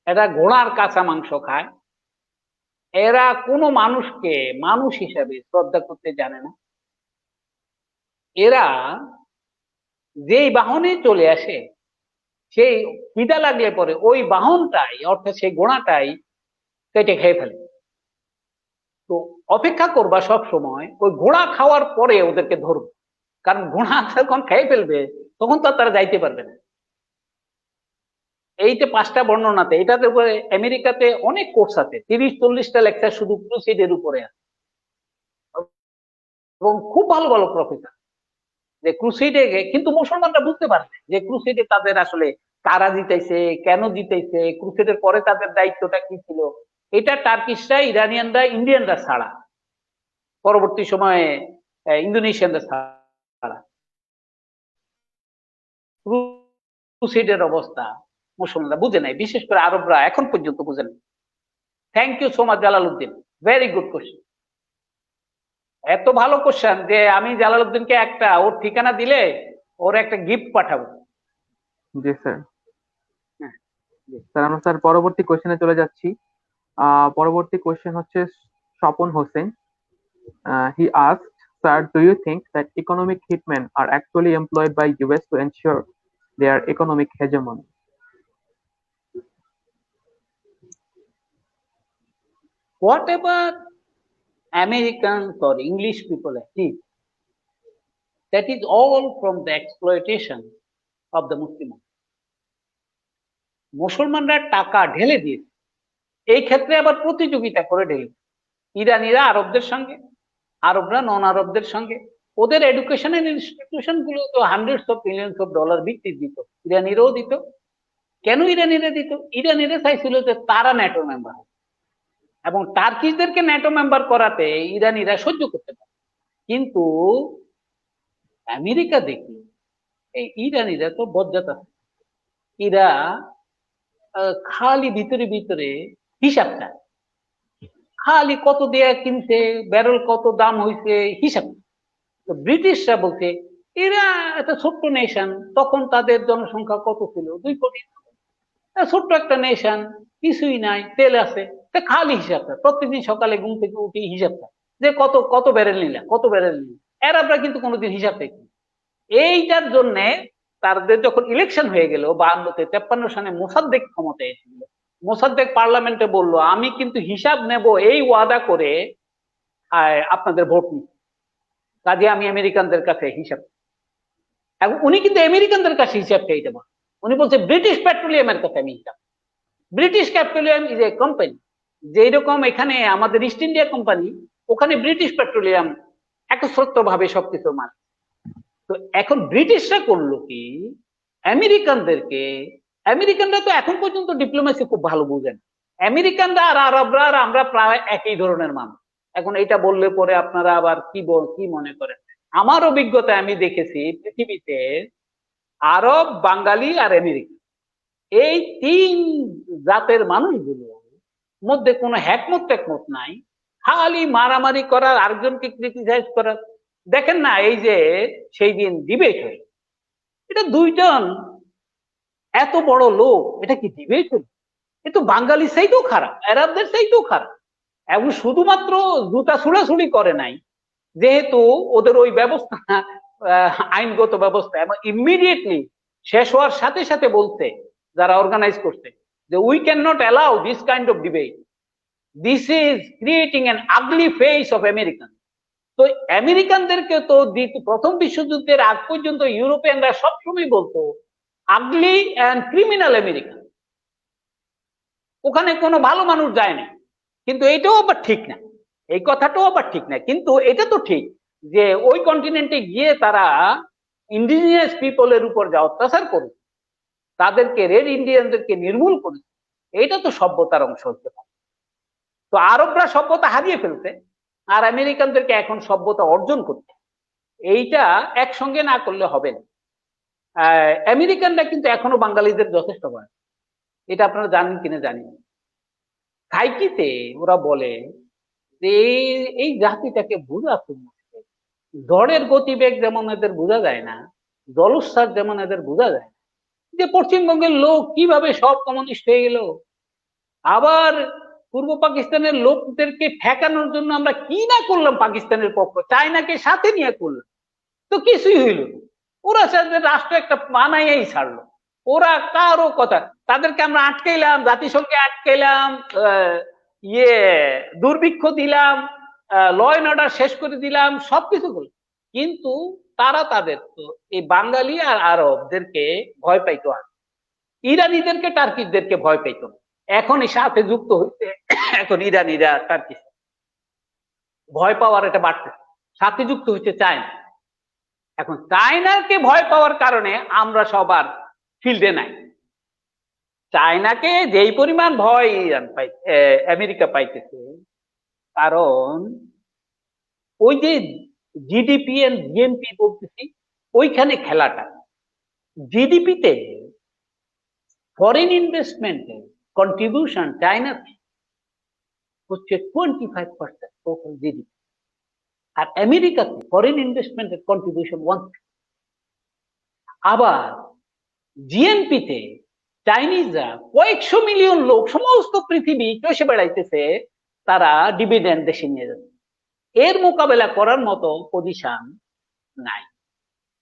এরা ঘোড়ার কাঁচা মাংস খায়, এরা কোনো মানুষকে মানুষ হিসাবে শ্রদ্ধা করতে জানে না। এরা যেই বাহনে চলে আসে, সেই খিদা লাগলে পরে ওই বাহনটাই অর্থাৎ সেই ঘোড়াটাই কেটে খেয়ে ফেলে। তো অপেক্ষা করবা সব সময় ওই ঘোড়া খাওয়ার পরে ওদেরকে ধরবো, কারণ ঘোড়া যখন খেয়ে ফেলবে তখন তো আর তারা যাইতে পারবে না। এইতে 5টা বর্ণনাতে, এটাতে উপরে আমেরিকাতে অনেক কোর্স আছে, 30-40টা লেকচার শুধু ক্রুসেডের উপরে আছে, এবং খুব ভালো ভালো প্রফেসর। যে ক্রুসেডে, কিন্তু মুসলমানরা বুঝতে পারে না যে ক্রুসেডে তাদের আসলে কারা জিতাইছে, কেন জিতাইছে, ক্রুসেডের পরে তাদের দায়িত্বটা কি ছিল। এটা টার্কিশরা, ইরানিয়ানরা, ইন্ডিয়ানরা ছাড়া, পরবর্তী সময়ে ইন্দোনেশিয়ানরা ছাড়া ক্রুসেডের অবস্থা মুসলমানরা বুঝে নাই, বিশেষ করে আরবরা এখন পর্যন্ত বুঝে নাই। Thank you so much Jalaluddin, very good question. এত ভালো কোশ্চেন যে আমি জালালউদ্দিনকে একটা ওর ঠিকানা দিলে ওর একটা গিফট পাঠাবো। জি স্যার। হ্যাঁ, স্যার আমরা স্যার পরবর্তী কোশ্চেনে চলে যাচ্ছি। পরবর্তী কোশ্চেন হচ্ছে Swapan Hossain. He asked, "Sir, do you think that economic hitmen are actually employed by US to ensure their economic hegemony?" whatever Americans or English people achieve, that is all from the exploitation of the Muslim. মুসলমানরা টাকা ঢেলে দিয়েছে, এই ক্ষেত্রে আবার প্রতিযোগিতা করে ঢেলে, ইরানিরা আরবদের সঙ্গে, আরবরা নন আরবদের সঙ্গে। ওদের এডুকেশনাল ইনস্টিটিউশন গুলো তো hundreds of millions of dollar ভিত্তি দিত, ইরানিরাও দিত। কেন ইরানিরা দিত? ইরানিরা চাইছিল যে তারা ন্যাটো মেম্বার, এবং টার্কিশদেরকে ন্যাটো মেম্বার করাতে ইরানিরা সহ্য করতে পারে। কিন্তু আমেরিকা দেখি এই ইরানিরা তো বজ্জাত আছে, এরা খালি ভিতরে ভিতরে হিসাব চায়, খালি কত দেয়া কিনছে, ব্যারেল কত দাম হয়েছে হিসাব। তো ব্রিটিশরা বলছে এরা একটা ছোট্ট নেশন, তখন তাদের জনসংখ্যা কত ছিল, 2 কোটি, ছোট্ট একটা নেশন, কিছুই নাই, তেল আছে, খালি হিসাবটা প্রত্যেকদিন সকালে ঘুম থেকে উঠে হিসাবটা যে কত কত ব্যারেল নিলাম, কত ব্যারেল নিলাম। এরা কিন্তু কোনোদিন হিসাব দেখি। এইটার জন্য তাদের যখন ইলেকশন হয়ে গেল 52-তে, 53 সালে মোসাদ্দেক ক্ষমতায় এসেছিল, মোসাদ্দেক পার্লামেন্টে বলল আমি কিন্তু হিসাব নেব এই ওয়াদা করে আপনাদের ভোট নিই, কাজে আমি আমেরিকানদের কাছে হিসাব। এবং উনি কিন্তু আমেরিকানদের কাছে হিসাব চাইতে পারেন, উনি বলছে ব্রিটিশ পেট্রোলিয়ামের কাছে আমি হিসাব। British petroleum is a company, যেরকম এখানে আমাদের ইস্ট ইন্ডিয়া কোম্পানি, ওখানে ব্রিটিশ পেট্রোলিয়াম একচ্ছত্র ভাবে সবকিছু মানে। তো এখন ব্রিটিশরা করলো কি, আমেরিকানদেরকে, আমেরিকানরা তো এখন পর্যন্ত ডিপ্লোমেসি খুব ভালো বুঝেন, আমেরিকানরা আর আরবরা আর আমরা প্রায় একই ধরনের মানুষ। এখন এটা বললে পরে আপনারা আবার কি মনে করেন? আমার অভিজ্ঞতায় আমি দেখেছি পৃথিবীতে আরব, বাঙালি আর আমেরিকা, এই 3 জাতের মানুষগুলো মধ্যে কোনো হ্যাকমত টেকমত নাই, খালি মারামারি করার, আরেকজনকে ক্রিটিসাইজ করার। দেখেন না এই যে সেই দিন ডিবেট হলো, এটা 2জন এত বড় লোক, এটা কি ডিবেট হলো? এ তো বাঙালি চাইতেও খারাপ, আরবদের চাইতেও খারাপ। এবং শুধুমাত্র জুতা ছুড়াছুড়ি করে নাই, যেহেতু ওদের ওই ব্যবস্থা, আইনগত ব্যবস্থা, এবং ইমিডিয়েটলি শেষ হওয়ার সাথে সাথে বলতে যারা অর্গানাইজ করছে যে we can not allow this kind of debate, this is creating an ugly face of American. তো আমেরিকানদেরকে তো প্রথম বিশ্বযুদ্ধের আগ পর্যন্ত ইউরোপিয়ানরা সবসময় বলতো আগলি অ্যান্ড ক্রিমিনাল আমেরিকান, ওখানে কোনো ভালো মানুষ যায় না। কিন্তু এটাও আবার ঠিক না, এই কথাটাও আবার ঠিক না, কিন্তু এটা তো ঠিক যে ওই কন্টিনেন্টে গিয়ে তারা ইন্ডিজিনিয়াস পিপলের উপর যা অত্যাচার করে, তাদেরকে, রেড ইন্ডিয়ানদেরকে নির্মূল করে, এটা তো সভ্যতার অংশ হতে পারে। তো আরবরা সভ্যতা হারিয়ে ফেলছে, আর আমেরিকানদেরকে এখন সভ্যতা অর্জন করতে, এইটা একসঙ্গে না করলে হবে না। আমেরিকানরা কিন্তু এখনো বাঙালিদের যথেষ্ট ভয়, এটা আপনারা জানেন কিনা জানি না। সাইকিতে ওরা বলে যে এই জাতিটাকে বোঝা খুব মুশকিল, ঝড়ের গতিবেগ যেমন এদের বোঝা যায় না, জলোচ্ছ্বাস যেমন এদের বোঝা যায় না, যে পশ্চিমবঙ্গের লোক কিভাবে সব কমিউনিস্ট হয়ে গেল, আবার পূর্ব পাকিস্তানের লোকদেরকে ঠেকানোর জন্য আমরা কি না করলাম, পাকিস্তানের পক্ষ চায়নাকে সাথে নিয়ে করলাম, তো কিছুই হইল না। ওরা রাষ্ট্র একটা বানাইয়াই ছাড়লো, ওরা কারো কথা, তাদেরকে আমরা আটকাইলাম, জাতিসংঘে আটকাইলাম, ইয়ে দুর্ভিক্ষ দিলাম, ল এন্ড অর্ডার শেষ করে দিলাম, সবকিছু করলাম, কিন্তু তারা তাদের তো এই বাঙালি আর আরবদেরকে ভয় পাইতো, আর ইরানিদেরকে টার্কিশদেরকে ভয় পাইতো না। এখন এই সাথে যুক্ত হইতে এখন ইরানিরা টার্কিশ ভয় পাওয়ার এটা বাড়তে, সাথে যুক্ত হইতে চায় না। এখন চায়নাকে ভয় পাওয়ার কারণে আমরা সবার ফিল্ডে নাই। চায়নাকে যেই পরিমাণ ভয় ইরান পাই, আমেরিকা পাইতেছে, কারণ ওই যে জিডিপি এন্ড জিএনপি বলতেছি, ওইখানে খেলাটা জিডিপিতে ফরেন ইনভেস্টমেন্টের কন্ট্রিবিউশন চায়না হচ্ছে 25% টোটাল জিডিপি, আর আমেরিকাতে ফরেন ইনভেস্টমেন্টের কন্ট্রিবিউশন 1। আবার জিএনপিতে চাইনিজরা কয়েকশো মিলিয়ন লোক সমস্ত পৃথিবী চষে বেড়াইতেছে, তারা ডিভিডেন্ড দেশে নিয়ে যাচ্ছে, এর মোকাবেলা করার মতো পজিশন নাই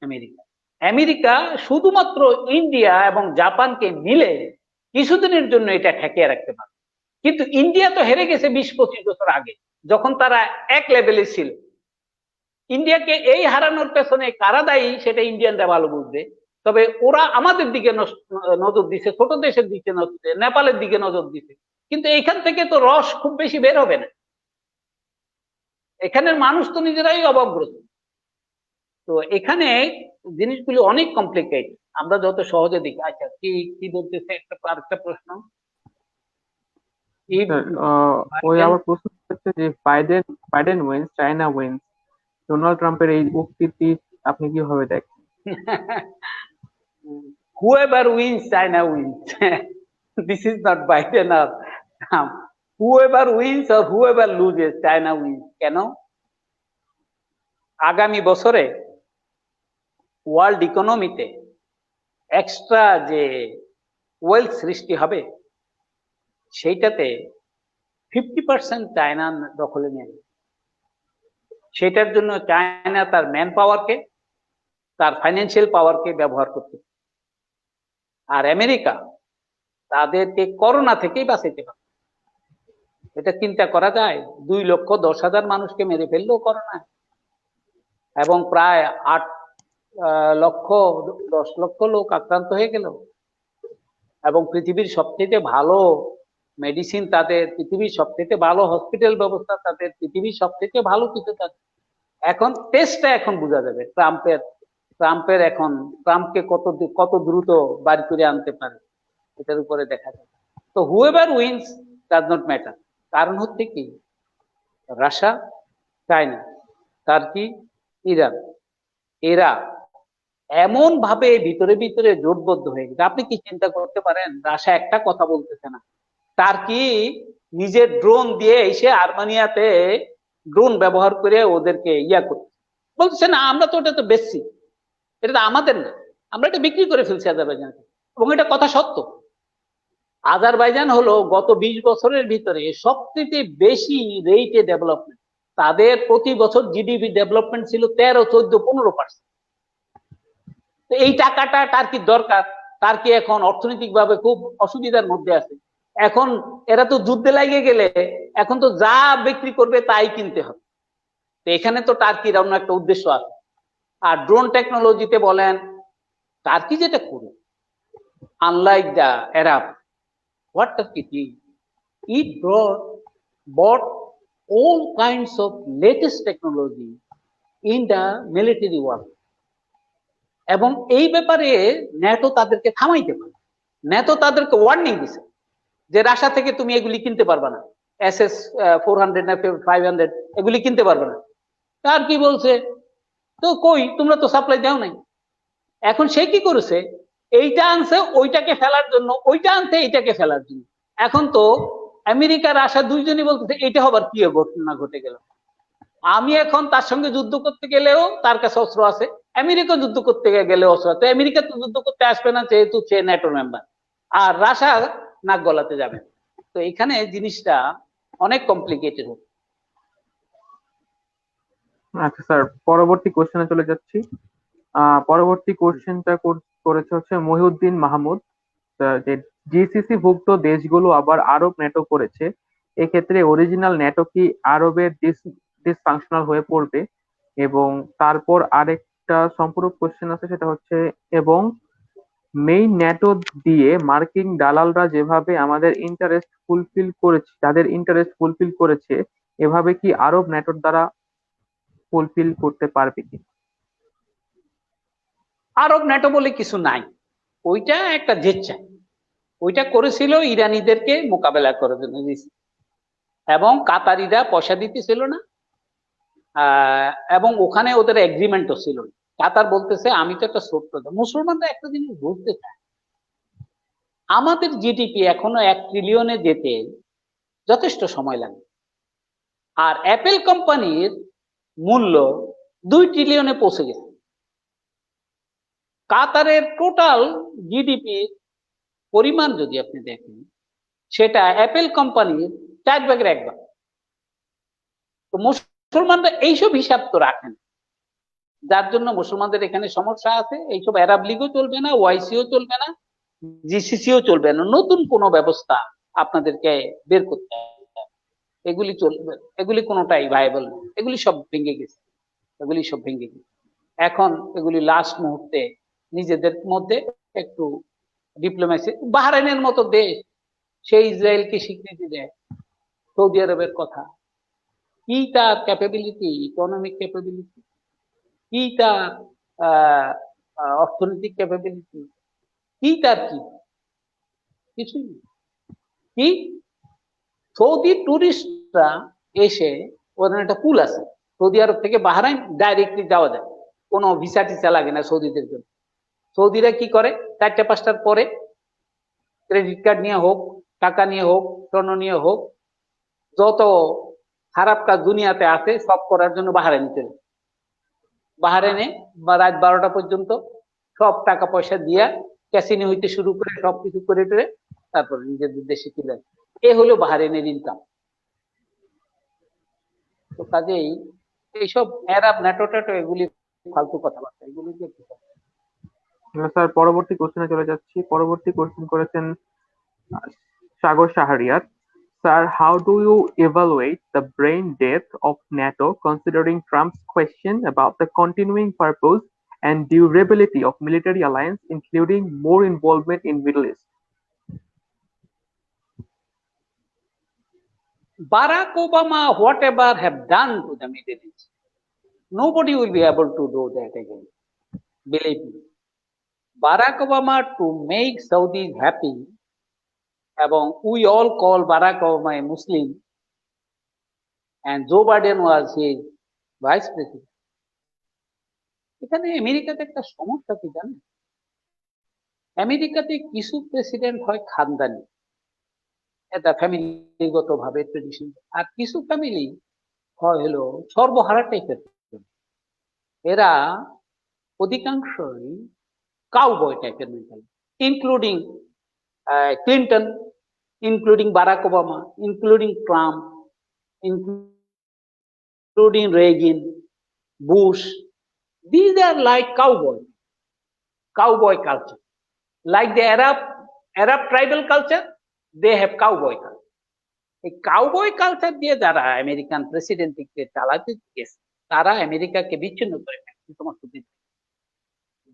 আমেরিকা। আমেরিকা শুধুমাত্র ইন্ডিয়া এবং জাপানকে মিলে কিছুদিনের জন্য এটা ঠেকিয়ে রাখতে পারে, কিন্তু ইন্ডিয়া তো হেরে গেছে 20-25 বছর আগে, যখন তারা এক লেভেলে ছিল। ইন্ডিয়াকে এই হারানোর পেছনে কারা দায়ী সেটা ইন্ডিয়ানরা ভালো বুঝবে, তবে ওরা আমাদের দিকে নজর দিছে, ছোট দেশের দিকে নজর দিছে, নেপালের দিকে নজর দিছে, কিন্তু এখান থেকে তো রস খুব বেশি বের হবে না, এখানের মানুষ তো নিজেরাই অভাবগ্রস্ত। তো এখানে জিনিসগুলি অনেক কমপ্লিকেটেড, আমরা যত সহজে দেখি। আচ্ছা, কি কি বলতেছে আরেকটা প্রশ্ন? ওই আমার প্রশ্ন হচ্ছে যে Biden Biden wins China wins, Donald ট্রাম্পের এই উক্তিটি আপনি কিভাবে দেখেন? whoever wins, China wins. This is not Biden or Trump. Whoever wins or whoever loses, China wins. কেন? আগামী বছরে ওয়ার্ল্ড ইকোনমিতে এক্সট্রা যে ওয়েলথ সৃষ্টি হবে, সেইটাতে 50% চায়না দখলে নিয়ে যাবে। সেটার জন্য চায়না তার ম্যান পাওয়ারকে, তার ফাইন্যান্সিয়াল পাওয়ারকে ব্যবহার করতে, আর আমেরিকা তাদেরকে করোনা থেকেই বাঁচাইতে পারে। এটা চিন্তা করা যায়, 2,10,000 মানুষকে মেরে ফেললো করোনা, এবং প্রায় 8 লক্ষ 10 লক্ষ লোক আক্রান্ত হয়ে গেল, এবং পৃথিবীর সবচেয়ে ভালো মেডিসিন তাদের, পৃথিবীর সবচেয়ে ভালো হসপিটাল ব্যবস্থা তাদের, পৃথিবীর সবচেয়ে ভালো কিছু তাদের। এখন টেস্টটা এখন বোঝা যাবে ট্রাম্পের এখন ট্রাম্পকে কত দ্রুত বাড়ি করে আনতে পারে, এটার উপরে দেখা যাবে। তো whoever wins does not matter. কারণ হচ্ছে কি, রাশিয়া, চায়না, টার্কি, ইরান, এরা এমন ভাবে ভিতরে ভিতরে জোটবদ্ধ হয়ে গেছে। আপনি কি চিন্তা করতে পারেন, রাশিয়া একটা কথা বলতেছে না, টার্কি নিজের ড্রোন দিয়ে এসে আর্মেনিয়াতে ড্রোন ব্যবহার করে ওদেরকে করতে বলতেছে না, আমরা তো ওটা তো বেচছি, এটা তো আমাদের না, আমরা এটা বিক্রি করে ফেলছি আজারবাইজানকে, এবং এটা কথা সত্য। আজারবাইজান হলো গত 20 বছরের ভিতরে সবচেয়ে বেশি রেটে ডেভেলপমেন্ট, তাদের প্রতি বছর জিডিপি ডেভেলপমেন্ট ছিল 13, 14, 15%। তো এই টাকাটা টার্কির দরকার, টার্কি এখন অর্থনৈতিক ভাবে খুব অসুবিধার মধ্যে আছে। এখন এরা তো যুদ্ধে লাগিয়ে গেলে এখন তো যা বিক্রি করবে তাই কিনতে হবে, তো এখানে তো টার্কির অন্য একটা উদ্দেশ্য আছে। আর ড্রোন টেকনোলজিতে বলেন, টার্কি যেটা করে, unlike the Arab, what Turkey did, it bought all kinds of latest technology in the military world, এবং এই ব্যাপারে ন্যাটো তাদেরকে থামাইতে পারে। ন্যাটো তাদেরকে ওয়ার্নিং দিছে যে রাশিয়া থেকে তুমি এগুলি কিনতে পারবে না, SS-400 না 500 এগুলি কিনতে পারবে না। তার কি বলছে, তো কই তোমরা তো সাপ্লাই দাও নাই। এখন সে কি করেছে, এইটা আনছে ওইটাকে ফেলার জন্য, ওইটা আনছে এইটাকে ফেলার জন্য। এখন তো আমেরিকার আশা দুইজনই বলতেছে এটা হবার কি ঘটনা ঘটে গেল, আমি এখন তার সঙ্গে যুদ্ধ করতে গেলেও তার কাছে অস্ত্র আছে, আমেরিকা যুদ্ধ করতে গেলেও অস্ত্র আছে। আমেরিকা তো যুদ্ধ করতে আসবে না, যেহেতু সে ন্যাটোর মেম্বার, আর রাশিয়া নাক গলাতে যাবে। তো এখানে জিনিসটা অনেক কমপ্লিকেটেড হবে। আচ্ছা স্যার, পরবর্তী কোশ্চেনে চলে যাচ্ছি। পরবর্তী কোশ্চেনটা করেছে হচ্ছে মহিউদ্দিন মাহমুদ। যে জিসিসি ভুক্ত দেশগুলো আবার আরব ন্যাটো করেছে, এক্ষেত্রে অরিজিনাল ন্যাটো কি আরবের ডিসফাংশনাল হয়ে পড়বে? এবং তারপর আরেকটা সম্পূরক কোশ্চেন আছে, সেটা হচ্ছে এবং মেইন ন্যাটো দিয়ে মার্কিন দালালরা যেভাবে আমাদের ইন্টারেস্ট ফুলফিল করেছে, তাদের ইন্টারেস্ট ফুলফিল করেছে, এভাবে কি আরব ন্যাটোর দ্বারা ফুলফিল করতে পারবে কি? আরব ন্যাটো বলে কিছু নাই, ওইটা একটা জেচ্চা। ওইটা করেছিল ইরানিদেরকে মোকাবেলা করার জন্য, এবং কাতারিরা পয়সা দিতেছিল না। এবং ওখানে ওদের এগ্রিমেন্টও ছিল না। কাতার বলতেছে আমি তো একটা ছোট্ট দেশ। মুসলমানরা একটা জিনিস বুঝতে চায়, আমাদের জিডিপি এখনো 1 ট্রিলিয়নে যেতে যথেষ্ট সময় লাগে, আর অ্যাপেল কোম্পানির মূল্য 2 ট্রিলিয়নে পৌঁছে গেছে। কাতারের টোটাল জিডিপির পরিমাণ যদি আপনি দেখেন, সেটা অ্যাপেল কোম্পানির 4 ভাগের 1 ভাগ। তো মুসলমানরা এইসব হিসাব তো রাখেন, যার জন্য মুসলমানদের এখানে সমস্যা আছে। এইসব আরব লীগও চলবে না, ওআইসিও চলবে না, জিসিসিও চলবে না। নতুন কোনো ব্যবস্থা আপনাদেরকে বের করতে হবে, এগুলি চলবে, এগুলি কোনোটাই ভাইবল না, এগুলি সব ভেঙে গেছে, এগুলি সব ভেঙে গেছে। এখন এগুলি লাস্ট মুহূর্তে নিজেদের মধ্যে একটু ডিপ্লোমেসি। বাহরাইনের মতো দেশ, সেই ইসরায়েলকে স্বীকৃতি দেয়, সৌদি আরবের কথা কি, তার ক্যাপাবিলিটি, ইকোনমিক ক্যাপাবিলিটি কি, তার অর্থনৈতিক ক্যাপাবিলিটি কি, তার কি কিছুই নেই। কি সৌদি টুরিস্টরা এসে, ওদের একটা পুল আছে, সৌদি আরব থেকে বাহরাইন ডাইরেক্টলি যাওয়া যায়, কোনো ভিসা টিসা লাগে না সৌদিদের জন্য। সৌদিরা কি করে, 4টা 5টার পরে ক্রেডিট কার্ড নিয়ে হোক, টাকা নিয়ে হোক, স্বর্ণ নিয়ে হোক, যত খারাপ কাজ দুনিয়াতে আছে সব করার জন্য বাহরাইনে চলে। বাহরাইনে রাত 12টা পর্যন্ত সব টাকা পয়সা দিয়া ক্যাসিনো হইতে শুরু করে সবকিছু করে টরে তারপর নিজেদের দেশে তুলে। এ হলো বাহরাইনের ইনকাম। তো কাজেই এইসব আরব ন্যাটো ট্যাটো এগুলি ফালতু কথাবার্তা, এগুলি যে স্যার, পরবর্তী কোশ্চেনে চলে যাচ্ছি। পরবর্তী কোশ্চেন করেছেন Sagar Shahriar. Sir, how do you evaluate the brain death of NATO considering Trump's question about the continuing purpose and durability of military alliance, including more involvement in Middle East? Barack Obama, whatever have done to the Middle East, nobody will be able to do that again. Believe me. Barack Obama to make Saudis happy, এবং we all call Barack Obama a Muslim, and Joe Biden was his vice president. এখানে আমেরিকাতে একটা সমস্যা কি জানেন, আমেরিকাতে কিছু president হয় খানদানি, এটা ফ্যামিলিগত ভাবে ট্রেডিশন, আর কিছু ফ্যামিলি হয় হলো সর্বহারা টাইপের। এরা অধিকাংশই কাউবয় টাইপের mentality, including Clinton, including Barack Obama, including Trump, including Reagan, Bush. These are like cowboy culture. Like the Arab tribal culture, they have cowboy culture. এই কাউবয় কালচার দিয়ে যারা আমেরিকান প্রেসিডেন্টকে চালাতে গেছে, তারা আমেরিকাকে বিচ্ছিন্ন করে ফেলছে সমস্ত দেশ।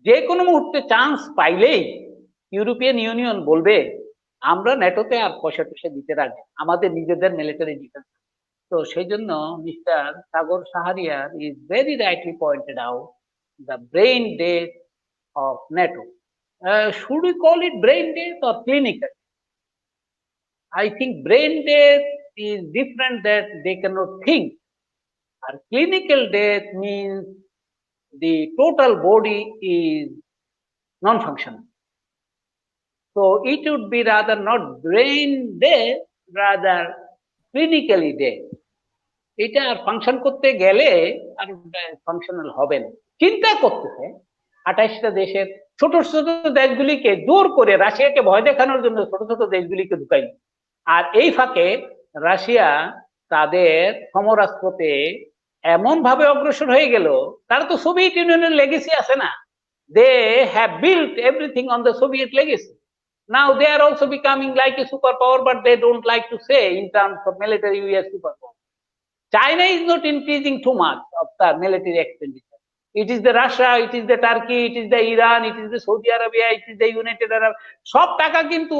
যে কোনো মুহূর্তে চান্স পাইলেই ইউরোপিয়ান ইউনিয়ন বলবে আমরা ন্যাটোতে আর পয়সা টয়সা দিতে রাজি, আমাদের নিজেদের মিলিটারি ডিফেন্স। তো সেই জন্য mister Sagar Shahriar is very rightly pointed out the brain death of NATO. Should we call it brain death or clinical? I think brain death is different, that they cannot think. Or clinical death means the total body is non-functional. So it would be rather not brain death, rather clinically death. এটা আর function করতে গেলে আর functional হবে না। চিন্তা করতেছে 28টা দেশের ছোট ছোট দেশগুলিকে জোর করে, রাশিয়াকে ভয় দেখানোর জন্য ছোট ছোট দেশগুলিকে ঢুকাই, আর এই ফাঁকে রাশিয়া তাদের সমরাস্ত্রতে এমন ভাবে অগ্রসর হয়ে গেল, তারা তো সোভিয়েত ইউনিয়নের লেগেসি আছে না, they have built everything on the Soviet legacy. Now they are also becoming like a superpower, but they don't like to say in terms of military we are superpower. China is not increasing too much of the military expenditure. It is the Russia, it is the Turkey, it is the Iran, it is the Saudi Arabia, it is the United Arab, সব টাকা কিন্তু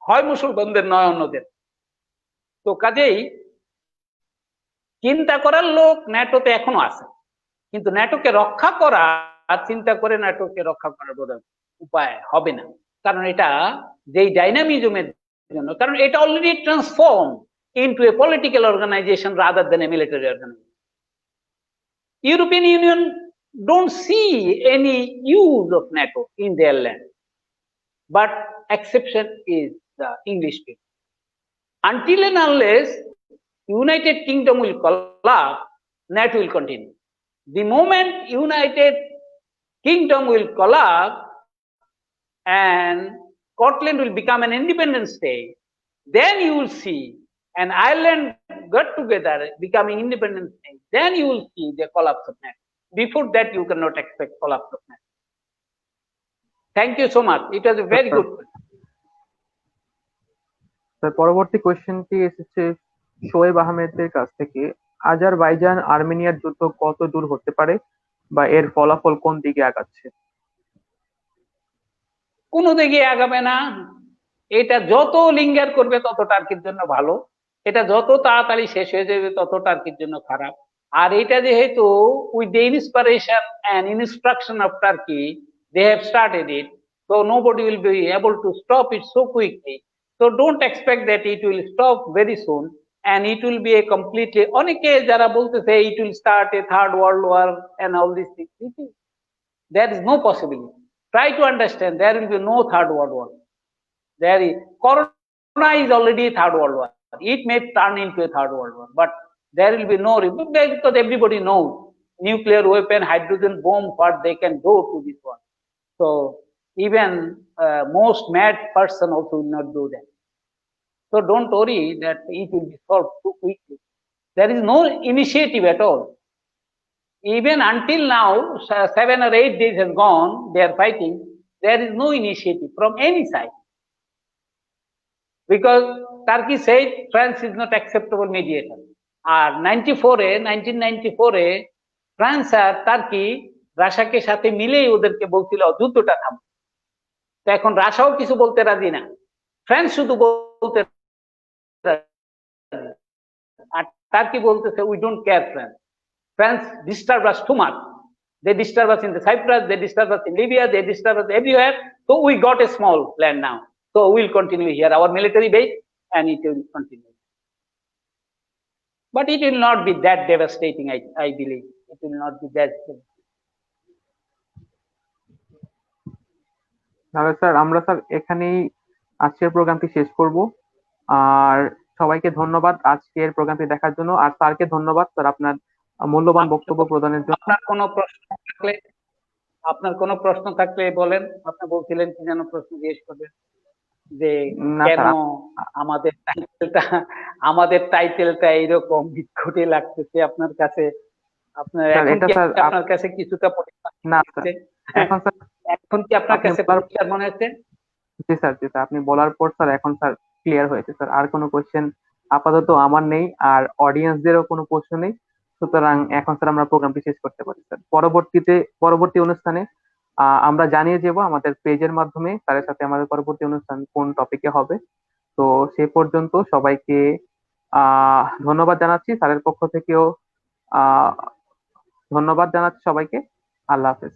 হয় মুসলমানদের নয় অন্যদের। তো কাজেই চিন্তা করার লোক ন্যাটোতে এখনো আছে, কিন্তু ন্যাটোকে রক্ষা করা চিন্তা করে ন্যাটোকে রক্ষা করার বোধহয় উপায় হবে না, কারণ এটা যেই ডাইনামিজমের জন্য, কারণ এটা already transform into a political organization rather than a military organization. European Union don't see any use of NATO in their land, but exception is the English people. Until and unless United Kingdom will collapse, NATO will continue. The moment United Kingdom will collapse and Scotland will become an independent state, then you will see and Ireland got together becoming independent state, then you will see the collapse of NATO. Before that, you cannot expect collapse of NATO. Thank you so much. It was a very good question. পরবর্তী কোয়েশ্চেনটি এসেছে শোয়েব আহমেদের কাছ থেকে। Azerbaijan আর্মেনিয়ার যুদ্ধ কত দূর হতে পারে বা এর ফলাফল কোন দিকে আগাচ্ছে? কোন দিকে আগাবে না, এটা যত লিঙ্গার করবে তত টার্কির জন্য ভালো, এটা যত তাড়াতাড়ি শেষ হয়ে যাবে তত টার্কির জন্য খারাপ। আর এটা যেহেতু with the inspiration and instruction of Turkey they have started it, so nobody will be able to stop it so quickly. So don't expect that it will stop very soon and it will be a completely, অনেকে যারা বলতেছে it will start a third world war and all these things, there is no possibility. Try to understand, there will be no third world war. There is, corona is already a third world war. It may turn into a third world war, but there will be no, because everybody knows nuclear weapon, hydrogen bomb, what they can do to this world. So even most mad person also will not do that. So don't worry that it will be solved too quickly. There is no initiative at all. Even until now, 7 or 8 days has gone, they are fighting. There is no initiative from any side. Because Turkey said France is not acceptable mediator. And 1994 France আর Turkey রাশিয়াকে সাথে মিলেই ওদেরকে বলছিল যুদ্ধটা থাম। তো এখন রাশিয়াও কিছু বলতে রাজি না, ফ্রান্স শুধু বলতে, আর টার্কি বলতেছে we don't care France, France disturb us too much, they disturb us in the Cyprus, they disturb us in Libya, they disturb us everywhere. So we got a small land now, so we'll continue here our military base and it will continue, but it will not be that devastating. I believe it will not be that devastating. তাহলে sir আমরা sir এখানেই আজকের প্রোগ্রামটি শেষ করব। আর সবাইকে ধন্যবাদ আজকের প্রোগ্রামটি দেখার জন্য, আর স্যারকে ধন্যবাদ স্যার আপনার মূল্যবান বক্তব্য প্রদানের জন্য। আপনার কোনো প্রশ্ন থাকলে বলেন, আপনি বলছিলেন কি যেন প্রশ্ন জিজ্ঞেস করবেন, যে কেন আমাদের টাইটেলটা এইরকম বিক্ষুটে লাগতেছে আপনার কাছে, আপনার কাছে কিছুটা এখন কি আপনার কাছে পরিষ্কার মনে হচ্ছে? জি স্যার, জি স্যার, আপনি বলার পর স্যার এখন স্যার ক্লিয়ার হয়েছে স্যার। আর কোনো কোশ্চেন আপাতত আমার নেই, আর অডিয়েন্সদেরও কোনো প্রশ্ন নেই, সুতরাং এখন স্যার আমরা প্রোগ্রামটি শেষ করতে পারি স্যার। পরবর্তী অনুষ্ঠানে আমরা জানিয়ে দেব আমাদের পেজের মাধ্যমে স্যারের সাথে আমাদের পরবর্তী অনুষ্ঠান কোন টপিকে হবে। তো সে পর্যন্ত সবাইকে ধন্যবাদ জানাচ্ছি, স্যারের পক্ষ থেকেও ধন্যবাদ জানাচ্ছি সবাইকে। আল্লাহ হাফেজ।